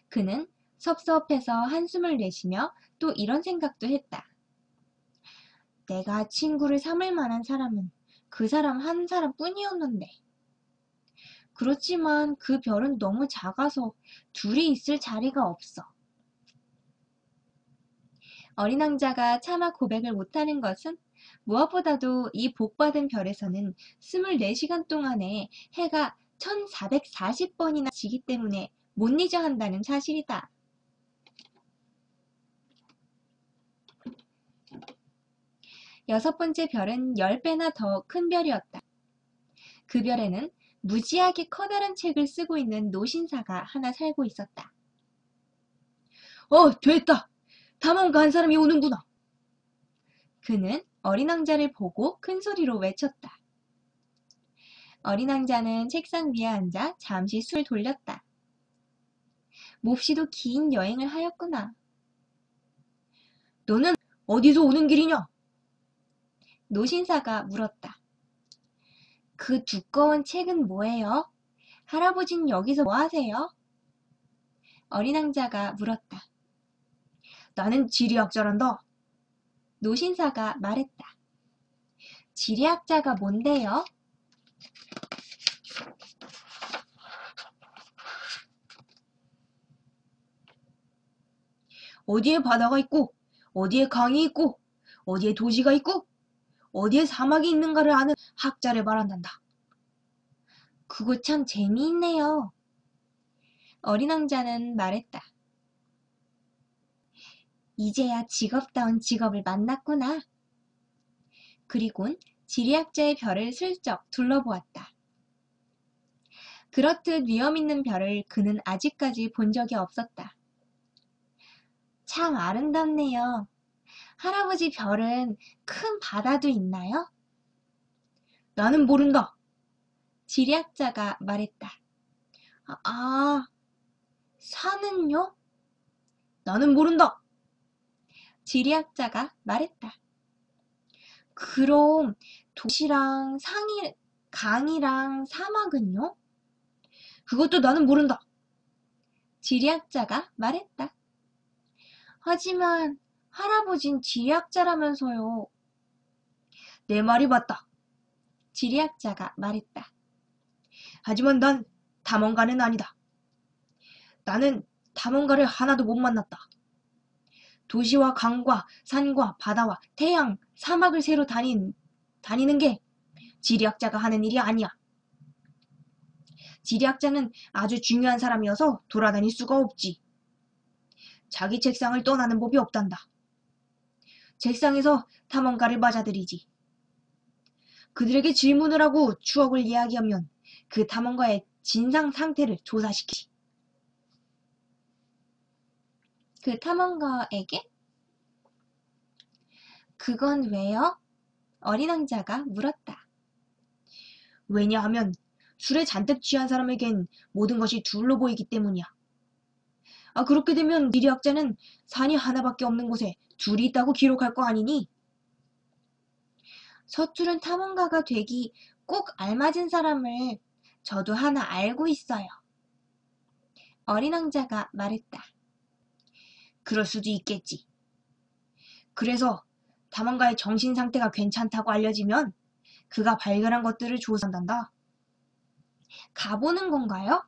그는 섭섭해서 한숨을 내쉬며 또 이런 생각도 했다. 내가 친구를 삼을 만한 사람은 그 사람 한 사람뿐이었는데. 그렇지만 그 별은 너무 작아서 둘이 있을 자리가 없어. 어린 왕자가 차마 고백을 못하는 것은 무엇보다도 이 복받은 별에서는 24시간 동안에 해가 1440번이나 지기 때문에 못 잊어 한다는 사실이다. 여섯 번째 별은 10배나 더 큰 별이었다. 그 별에는 무지하게 커다란 책을 쓰고 있는 노신사가 하나 살고 있었다. 됐다! 탐험가 한 사람이 오는구나. 그는 어린 왕자를 보고 큰 소리로 외쳤다. 어린 왕자는 책상 위에 앉아 잠시 숨을 돌렸다. 몹시도 긴 여행을 하였구나. 너는 어디서 오는 길이냐? 노신사가 물었다. 그 두꺼운 책은 뭐예요? 할아버지는 여기서 뭐 하세요? 어린 왕자가 물었다. 나는 지리학자란다. 노신사가 말했다. 지리학자가 뭔데요? 어디에 바다가 있고, 어디에 강이 있고, 어디에 도시가 있고, 어디에 사막이 있는가를 아는 학자를 말한단다. 그거 참 재미있네요. 어린 왕자는 말했다. 이제야 직업다운 직업을 만났구나. 그리곤 지리학자의 별을 슬쩍 둘러보았다. 그렇듯 위험있는 별을 그는 아직까지 본 적이 없었다. 참 아름답네요. 할아버지 별은 큰 바다도 있나요? 나는 모른다. 지리학자가 말했다. 산은요? 나는 모른다. 지리학자가 말했다. 그럼 도시랑 강이랑 사막은요? 그것도 나는 모른다. 지리학자가 말했다. 하지만 할아버진 지리학자라면서요. 내 말이 맞다. 지리학자가 말했다. 하지만 난 탐험가는 아니다. 나는 탐험가를 하나도 못 만났다. 도시와 강과 산과 바다와 태양, 사막을 새로 다니는 게 지리학자가 하는 일이 아니야. 지리학자는 아주 중요한 사람이어서 돌아다닐 수가 없지. 자기 책상을 떠나는 법이 없단다. 책상에서 탐험가를 맞아들이지. 그들에게 질문을 하고 추억을 이야기하면 그 탐험가의 진상 상태를 조사시키지. 그 탐험가에게? 그건 왜요? 어린 왕자가 물었다. 왜냐하면 술에 잔뜩 취한 사람에겐 모든 것이 둘로 보이기 때문이야. 그렇게 되면 지리학자는 산이 하나밖에 없는 곳에 둘이 있다고 기록할 거 아니니? 서투른 탐험가가 되기 꼭 알맞은 사람을 저도 하나 알고 있어요. 어린 왕자가 말했다. 그럴 수도 있겠지. 그래서 탐험가의 정신 상태가 괜찮다고 알려지면 그가 발견한 것들을 조사한단다. 가보는 건가요?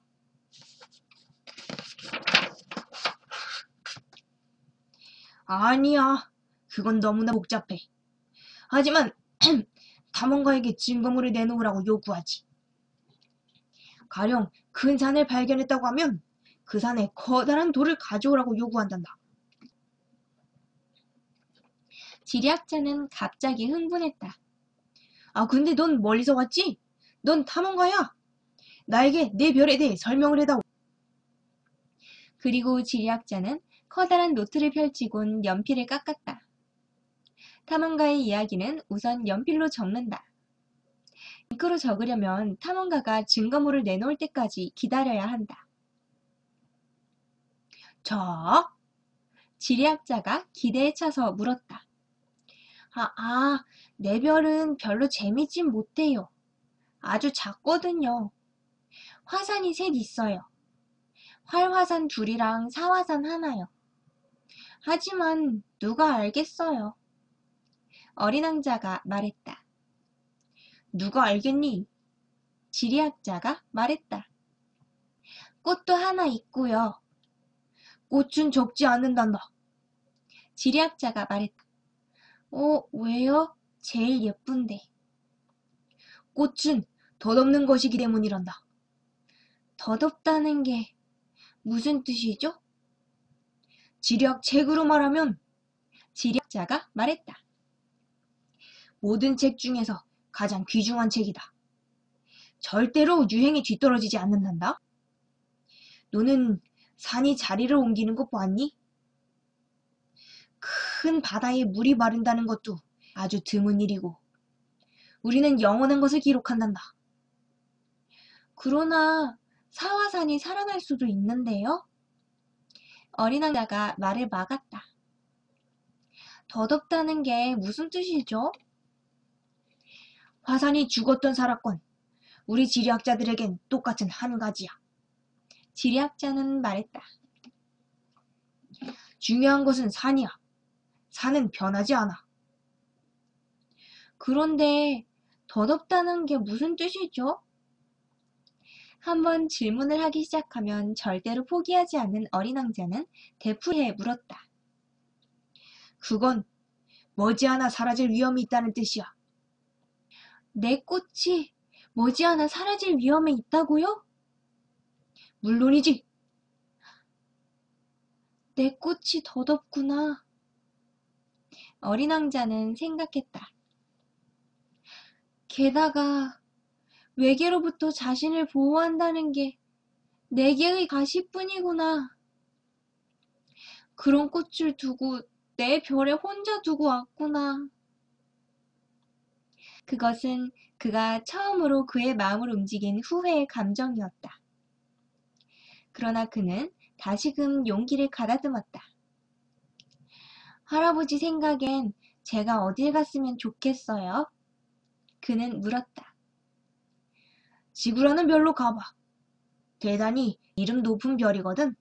아니야. 그건 너무나 복잡해. 하지만 탐험가에게 증거물을 내놓으라고 요구하지. 가령 큰 산을 발견했다고 하면 그 산에 커다란 돌을 가져오라고 요구한단다. 지리학자는 갑자기 흥분했다. 근데 넌 멀리서 왔지? 넌 탐험가야. 나에게 내 별에 대해 설명을 해다오. 그리고 지리학자는 커다란 노트를 펼치곤 연필을 깎았다. 탐험가의 이야기는 우선 연필로 적는다. 잉크로 적으려면 탐험가가 증거물을 내놓을 때까지 기다려야 한다. 자, 지리학자가 기대에 차서 물었다. 내 별은 별로 재미진 못해요. 아주 작거든요. 화산이 셋 있어요. 활화산 둘이랑 사화산 하나요. 하지만 누가 알겠어요. 어린 왕자가 말했다. 누가 알겠니? 지리학자가 말했다. 꽃도 하나 있고요. 꽃은 적지 않는단다. 지리학자가 말했다. 왜요? 제일 예쁜데. 꽃은 덧없는 것이기 때문이란다. 덧없다는 게 무슨 뜻이죠? 지리학 책으로 말하면 지리학자가 말했다. 모든 책 중에서 가장 귀중한 책이다. 절대로 유행에 뒤떨어지지 않는단다. 너는 산이 자리를 옮기는 것 보았니? 큰 바다에 물이 마른다는 것도 아주 드문 일이고 우리는 영원한 것을 기록한단다. 그러나 사화산이 살아날 수도 있는데요? 어린 왕자가 말을 막았다. 덧없다는 게 무슨 뜻이죠? 화산이 죽었던 살았건 우리 지리학자들에겐 똑같은 한 가지야. 지리학자는 말했다. 중요한 것은 산이야. 산은 변하지 않아. 그런데 덧없다는 게 무슨 뜻이죠? 한번 질문을 하기 시작하면 절대로 포기하지 않는 어린 왕자는 되풀이해 물었다. 그건 머지않아 사라질 위험이 있다는 뜻이야. 내 꽃이 머지않아 사라질 위험에 있다고요? 물론이지. 내 꽃이 덧없구나. 어린 왕자는 생각했다. 게다가 외계로부터 자신을 보호한다는 게 내게의 가시뿐이구나. 그런 꽃을 두고 내 별에 혼자 두고 왔구나. 그것은 그가 처음으로 그의 마음을 움직인 후회의 감정이었다. 그러나 그는 다시금 용기를 가다듬었다. 할아버지 생각엔 제가 어딜 갔으면 좋겠어요? 그는 물었다. 지구라는 별로 가봐. 대단히 이름 높은 별이거든.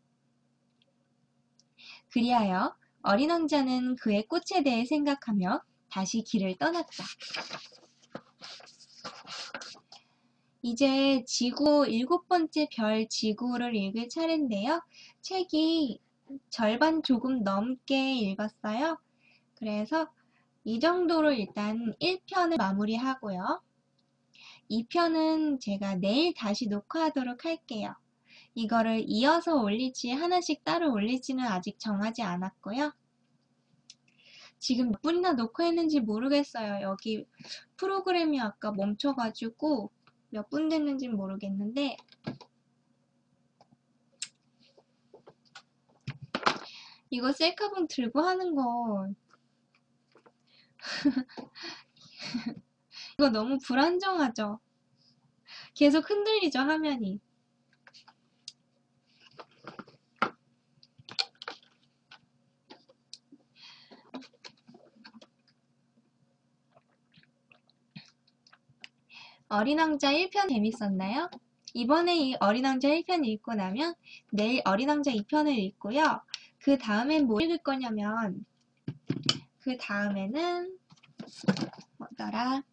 그리하여 어린 왕자는 그의 꽃에 대해 생각하며 다시 길을 떠났다. 이제 지구 7번째 별 지구를 읽을 차례인데요. 책이 절반 조금 넘게 읽었어요. 그래서 이 정도로 일단 1편을 마무리하고요. 2편은 제가 내일 다시 녹화하도록 할게요. 이거를 이어서 올릴지 하나씩 따로 올릴지는 아직 정하지 않았고요. 지금 몇 분이나 녹화했는지 모르겠어요. 여기 프로그램이 아까 멈춰가지고 몇 분 됐는지 모르겠는데 이거 셀카봉 들고 하는 거 이거 너무 불안정하죠? 계속 흔들리죠, 화면이. 어린 왕자 1편 재밌었나요? 이번에 이 어린 왕자 1편 읽고 나면 내일 어린 왕자 2편을 읽고요. 그 다음엔 뭐 읽을 거냐면 그 다음에는 뭐더라?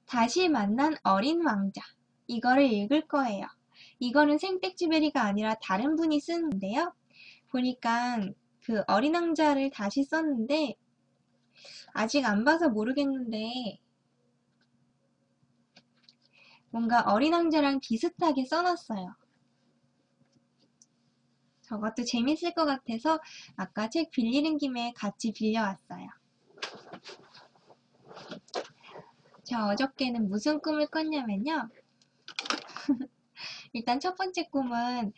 다시 만난 어린 왕자. 이거를 읽을 거예요. 이거는 생백지베리가 아니라 다른 분이 쓴 건데요. 보니까 그 어린 왕자를 다시 썼는데 아직 안 봐서 모르겠는데 뭔가 어린 왕자랑 비슷하게 써놨어요. 저것도 재밌을 것 같아서 아까 책 빌리는 김에 같이 빌려왔어요. 저 어저께는 무슨 꿈을 꿨냐면요. 일단 첫 번째 꿈은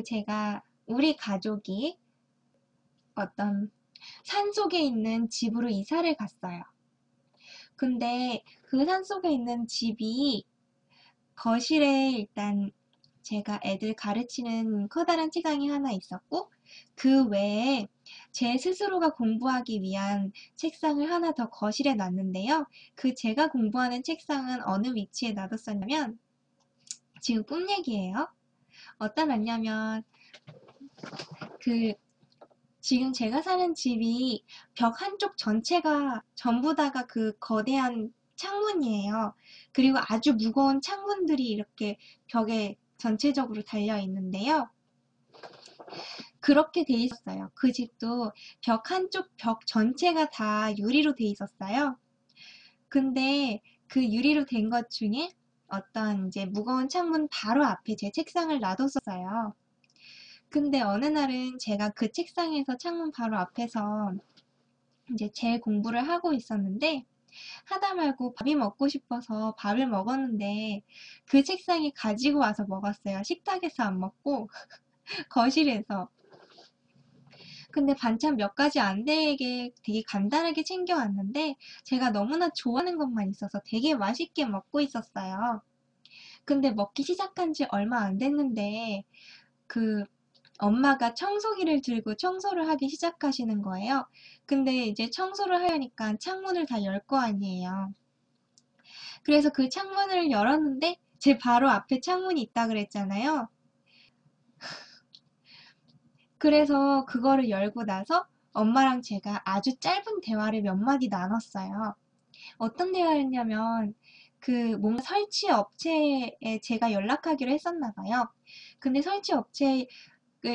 제가 우리 가족이 어떤 산속에 있는 집으로 이사를 갔어요. 근데 그 산속에 있는 집이 거실에 일단 제가 애들 가르치는 커다란 책상이 하나 있었고 그 외에 제 스스로가 공부하기 위한 책상을 하나 더 거실에 놨는데요. 그 제가 공부하는 책상은 어느 위치에 놔뒀었냐면 지금 꿈 얘기예요. 어디다 놨냐면 지금 제가 사는 집이 벽 한쪽 전체가 전부 다가 그 거대한 창문이에요. 그리고 아주 무거운 창문들이 이렇게 벽에 전체적으로 달려 있는데요. 그렇게 돼 있었어요. 그 집도 벽 한쪽 벽 전체가 다 유리로 돼 있었어요. 근데 그 유리로 된 것 중에 어떤 이제 무거운 창문 바로 앞에 제 책상을 놔뒀었어요. 근데 어느 날은 제가 그 책상에서 창문 바로 앞에서 이제 제 공부를 하고 있었는데 하다 말고 밥이 먹고 싶어서 밥을 먹었는데 그 책상에 가지고 와서 먹었어요. 식탁에서 안 먹고 거실에서. 근데 반찬 몇 가지 안 되게 되게 간단하게 챙겨왔는데 제가 너무나 좋아하는 것만 있어서 되게 맛있게 먹고 있었어요. 근데 먹기 시작한 지 얼마 안 됐는데 그 엄마가 청소기를 들고 청소를 하기 시작하시는 거예요. 근데 이제 청소를 하려니까 창문을 다 열 거 아니에요. 그래서 그 창문을 열었는데 제 바로 앞에 창문이 있다 그랬잖아요. 그래서 그거를 열고 나서 엄마랑 제가 아주 짧은 대화를 몇 마디 나눴어요. 어떤 대화였냐면 뭔가 설치 업체에 제가 연락하기로 했었나 봐요. 근데 설치 업체에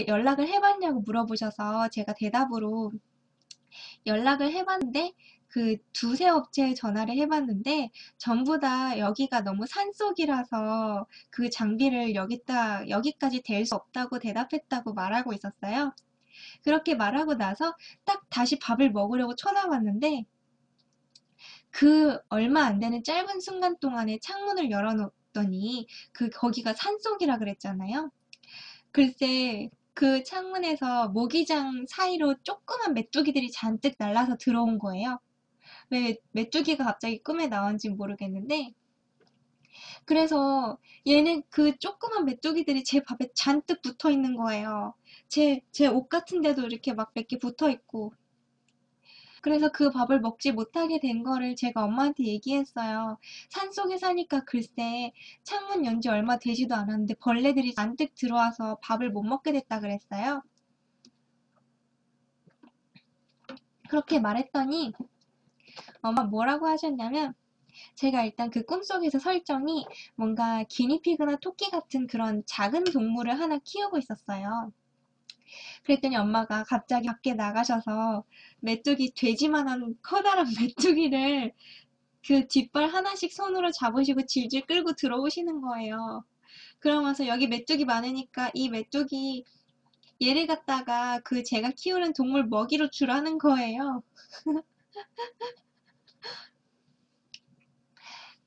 연락을 해봤냐고 물어보셔서 제가 대답으로 연락을 해봤는데 그 두세 업체에 전화를 해봤는데 전부 다 여기가 너무 산속이라서 그 장비를 여기까지 댈 수 없다고 대답했다고 말하고 있었어요. 그렇게 말하고 나서 딱 다시 밥을 먹으려고 쳐다봤는데 그 얼마 안 되는 짧은 순간 동안에 창문을 열어놓더니 거기가 산속이라 그랬잖아요. 글쎄 그 창문에서 모기장 사이로 조그만 메뚜기들이 잔뜩 날아서 들어온 거예요. 왜 메뚜기가 갑자기 꿈에 나온지 모르겠는데 그래서 얘는 그 조그만 메뚜기들이 제 밥에 잔뜩 붙어 있는 거예요. 제 옷 같은데도 이렇게 막 몇 개 붙어 있고 그래서 그 밥을 먹지 못하게 된 거를 제가 엄마한테 얘기했어요. 산속에 사니까 글쎄 창문 연지 얼마 되지도 않았는데 벌레들이 잔뜩 들어와서 밥을 못 먹게 됐다 그랬어요. 그렇게 말했더니 엄마 뭐라고 하셨냐면 제가 일단 그 꿈속에서 설정이 뭔가 기니피그나 토끼 같은 그런 작은 동물을 하나 키우고 있었어요. 그랬더니 엄마가 갑자기 밖에 나가셔서 메뚜기 돼지만한 커다란 메뚜기를 그 뒷발 하나씩 손으로 잡으시고 질질 끌고 들어오시는 거예요. 그러면서 여기 메뚜기 많으니까 이 메뚜기 얘를 갖다가 제가 키우는 동물 먹이로 주라는 거예요.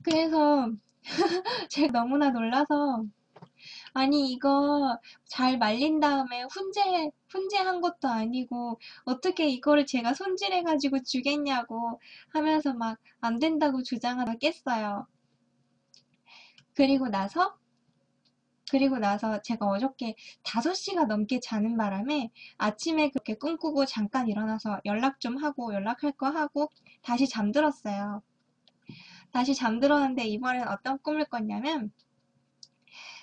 그래서 제가 너무나 놀라서 아니, 이거 잘 말린 다음에 훈제한 것도 아니고, 어떻게 이거를 제가 손질해가지고 주겠냐고 하면서 막 안 된다고 주장하다 깼어요. 그리고 나서, 그리고 나서 제가 어저께 5시가 넘게 자는 바람에 아침에 그렇게 꿈꾸고 잠깐 일어나서 연락 좀 하고 연락할 거 하고 다시 잠들었어요. 다시 잠들었는데 이번엔 어떤 꿈을 꿨냐면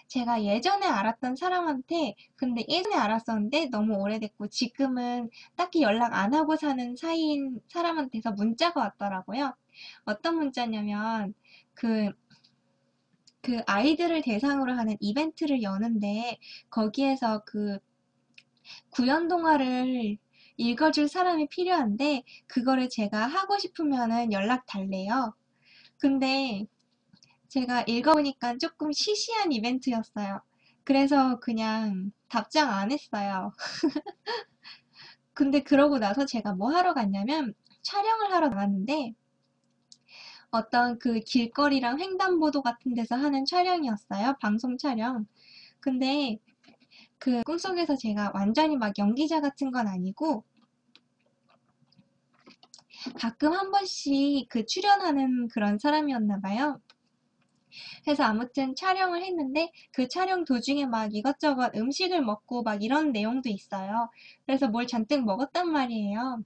제가 예전에 알았던 사람한테 근데 예전에 알았었는데 너무 오래됐고 지금은 딱히 연락 안 하고 사는 사이인 사람한테서 문자가 왔더라고요. 어떤 문자냐면 그, 그 아이들을 대상으로 하는 이벤트를 여는데 거기에서 그 구연 동화를 읽어줄 사람이 필요한데 그거를 제가 하고 싶으면은 연락 달래요. 근데 제가 읽어보니까 조금 시시한 이벤트였어요. 그래서 그냥 답장 안 했어요. 근데 그러고 나서 제가 뭐 하러 갔냐면 촬영을 하러 나갔는데 어떤 그 길거리랑 횡단보도 같은 데서 하는 촬영이었어요. 방송 촬영. 근데 그 꿈속에서 제가 완전히 막 연기자 같은 건 아니고 가끔 한 번씩 그 출연하는 그런 사람이었나 봐요. 그래서 아무튼 촬영을 했는데 그 촬영 도중에 막 이것저것 음식을 먹고 막 이런 내용도 있어요. 그래서 뭘 잔뜩 먹었단 말이에요.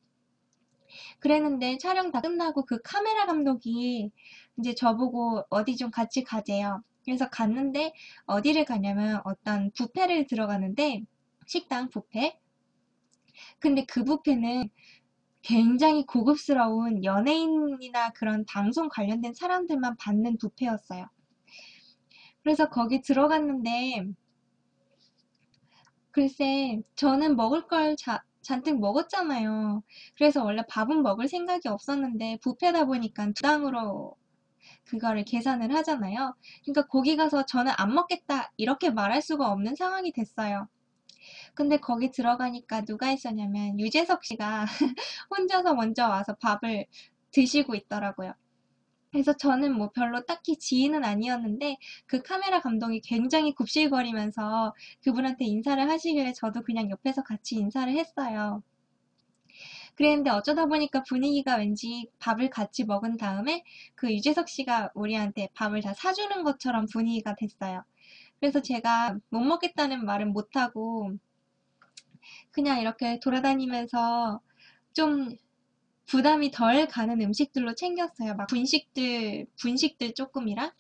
그랬는데 촬영 다 끝나고 그 카메라 감독이 이제 저보고 어디 좀 같이 가재요. 그래서 갔는데 어디를 가냐면 어떤 뷔페를 들어가는데 식당 뷔페. 근데 그 뷔페는 굉장히 고급스러운 연예인이나 그런 방송 관련된 사람들만 받는 뷔페였어요. 그래서 거기 들어갔는데 글쎄 저는 먹을 걸 잔뜩 먹었잖아요. 그래서 원래 밥은 먹을 생각이 없었는데 뷔페다 보니까 두 당으로 그거를 계산을 하잖아요. 그러니까 거기 가서 저는 안 먹겠다 이렇게 말할 수가 없는 상황이 됐어요. 근데 거기 들어가니까 누가 있었냐면 유재석 씨가 혼자서 먼저 와서 밥을 드시고 있더라고요. 그래서 저는 뭐 별로 딱히 지인은 아니었는데 그 카메라 감독이 굉장히 굽실거리면서 그분한테 인사를 하시길래 저도 그냥 옆에서 같이 인사를 했어요. 그랬는데 어쩌다 보니까 분위기가 왠지 밥을 같이 먹은 다음에 그 유재석 씨가 우리한테 밥을 다 사주는 것처럼 분위기가 됐어요. 그래서 제가 못 먹겠다는 말은 못하고 그냥 이렇게 돌아다니면서 좀 부담이 덜 가는 음식들로 챙겼어요. 막 분식들 조금이랑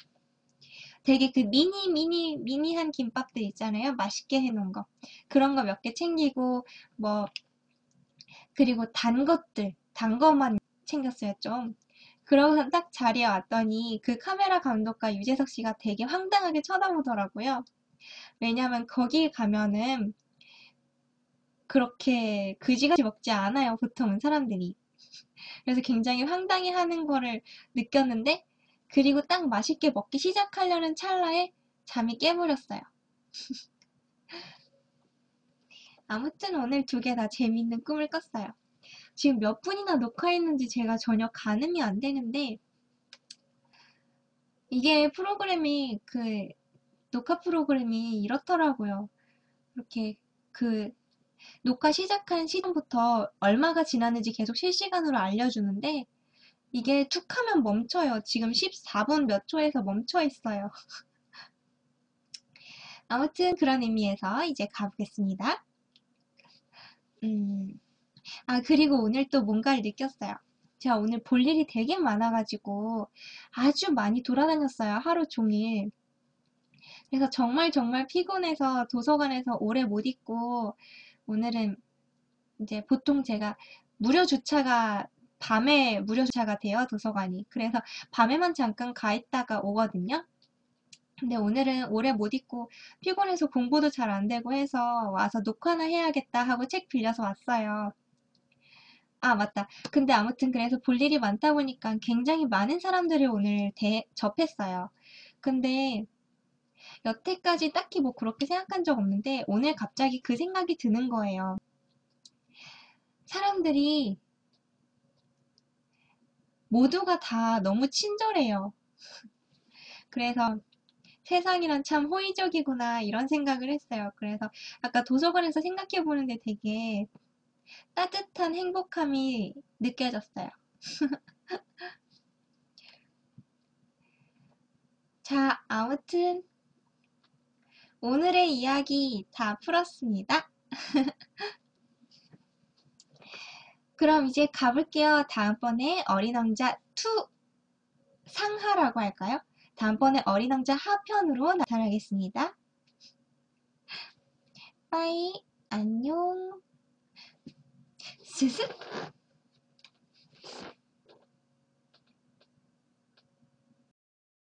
되게 그 미니한 김밥들 있잖아요. 맛있게 해놓은 거. 그런 거 몇 개 챙기고 뭐 그리고 단 거만 챙겼어요, 좀. 그러고서 딱 자리에 왔더니 그 카메라 감독과 유재석 씨가 되게 황당하게 쳐다보더라고요. 왜냐면 거기 가면은 그렇게 그지같이 먹지 않아요, 보통은 사람들이. 그래서 굉장히 황당해 하는 거를 느꼈는데, 그리고 딱 맛있게 먹기 시작하려는 찰나에 잠이 깨버렸어요. 아무튼 오늘 2개 다 재밌는 꿈을 꿨어요. 지금 몇 분이나 녹화했는지 제가 전혀 가늠이 안 되는데, 이게 프로그램이 녹화 프로그램이 이렇더라고요. 이렇게 그 녹화 시작한 시점부터 얼마가 지났는지 계속 실시간으로 알려주는데 이게 툭 하면 멈춰요. 지금 14분 몇 초에서 멈춰 있어요. 아무튼 그런 의미에서 이제 가보겠습니다. 음, 그리고 오늘 또 뭔가를 느꼈어요. 제가 오늘 볼 일이 되게 많아가지고 아주 많이 돌아다녔어요. 하루 종일. 그래서 정말 정말 피곤해서 도서관에서 오래 못 있고 오늘은 이제 보통 제가 무료 주차가 밤에 무료 주차가 돼요, 도서관이. 그래서 밤에만 잠깐 가 있다가 오거든요. 근데 오늘은 오래 못 있고 피곤해서 공부도 잘 안 되고 해서 와서 녹화나 해야겠다 하고 책 빌려서 왔어요. 맞다. 근데 아무튼 그래서 볼 일이 많다 보니까 굉장히 많은 사람들을 오늘 접했어요. 근데 여태까지 딱히 뭐 그렇게 생각한 적 없는데 오늘 갑자기 그 생각이 드는 거예요. 사람들이 모두가 다 너무 친절해요. 그래서 세상이란 참 호의적이구나 이런 생각을 했어요. 그래서 아까 도서관에서 생각해 보는데 되게 따뜻한 행복함이 느껴졌어요. 자, 아무튼 오늘의 이야기 다 풀었습니다. 그럼 이제 가볼게요. 다음번에 어린 왕자 2 상하라고 할까요? 다음번에 어린 왕자 하편으로 나타나겠습니다. 빠이, 안녕. 스스.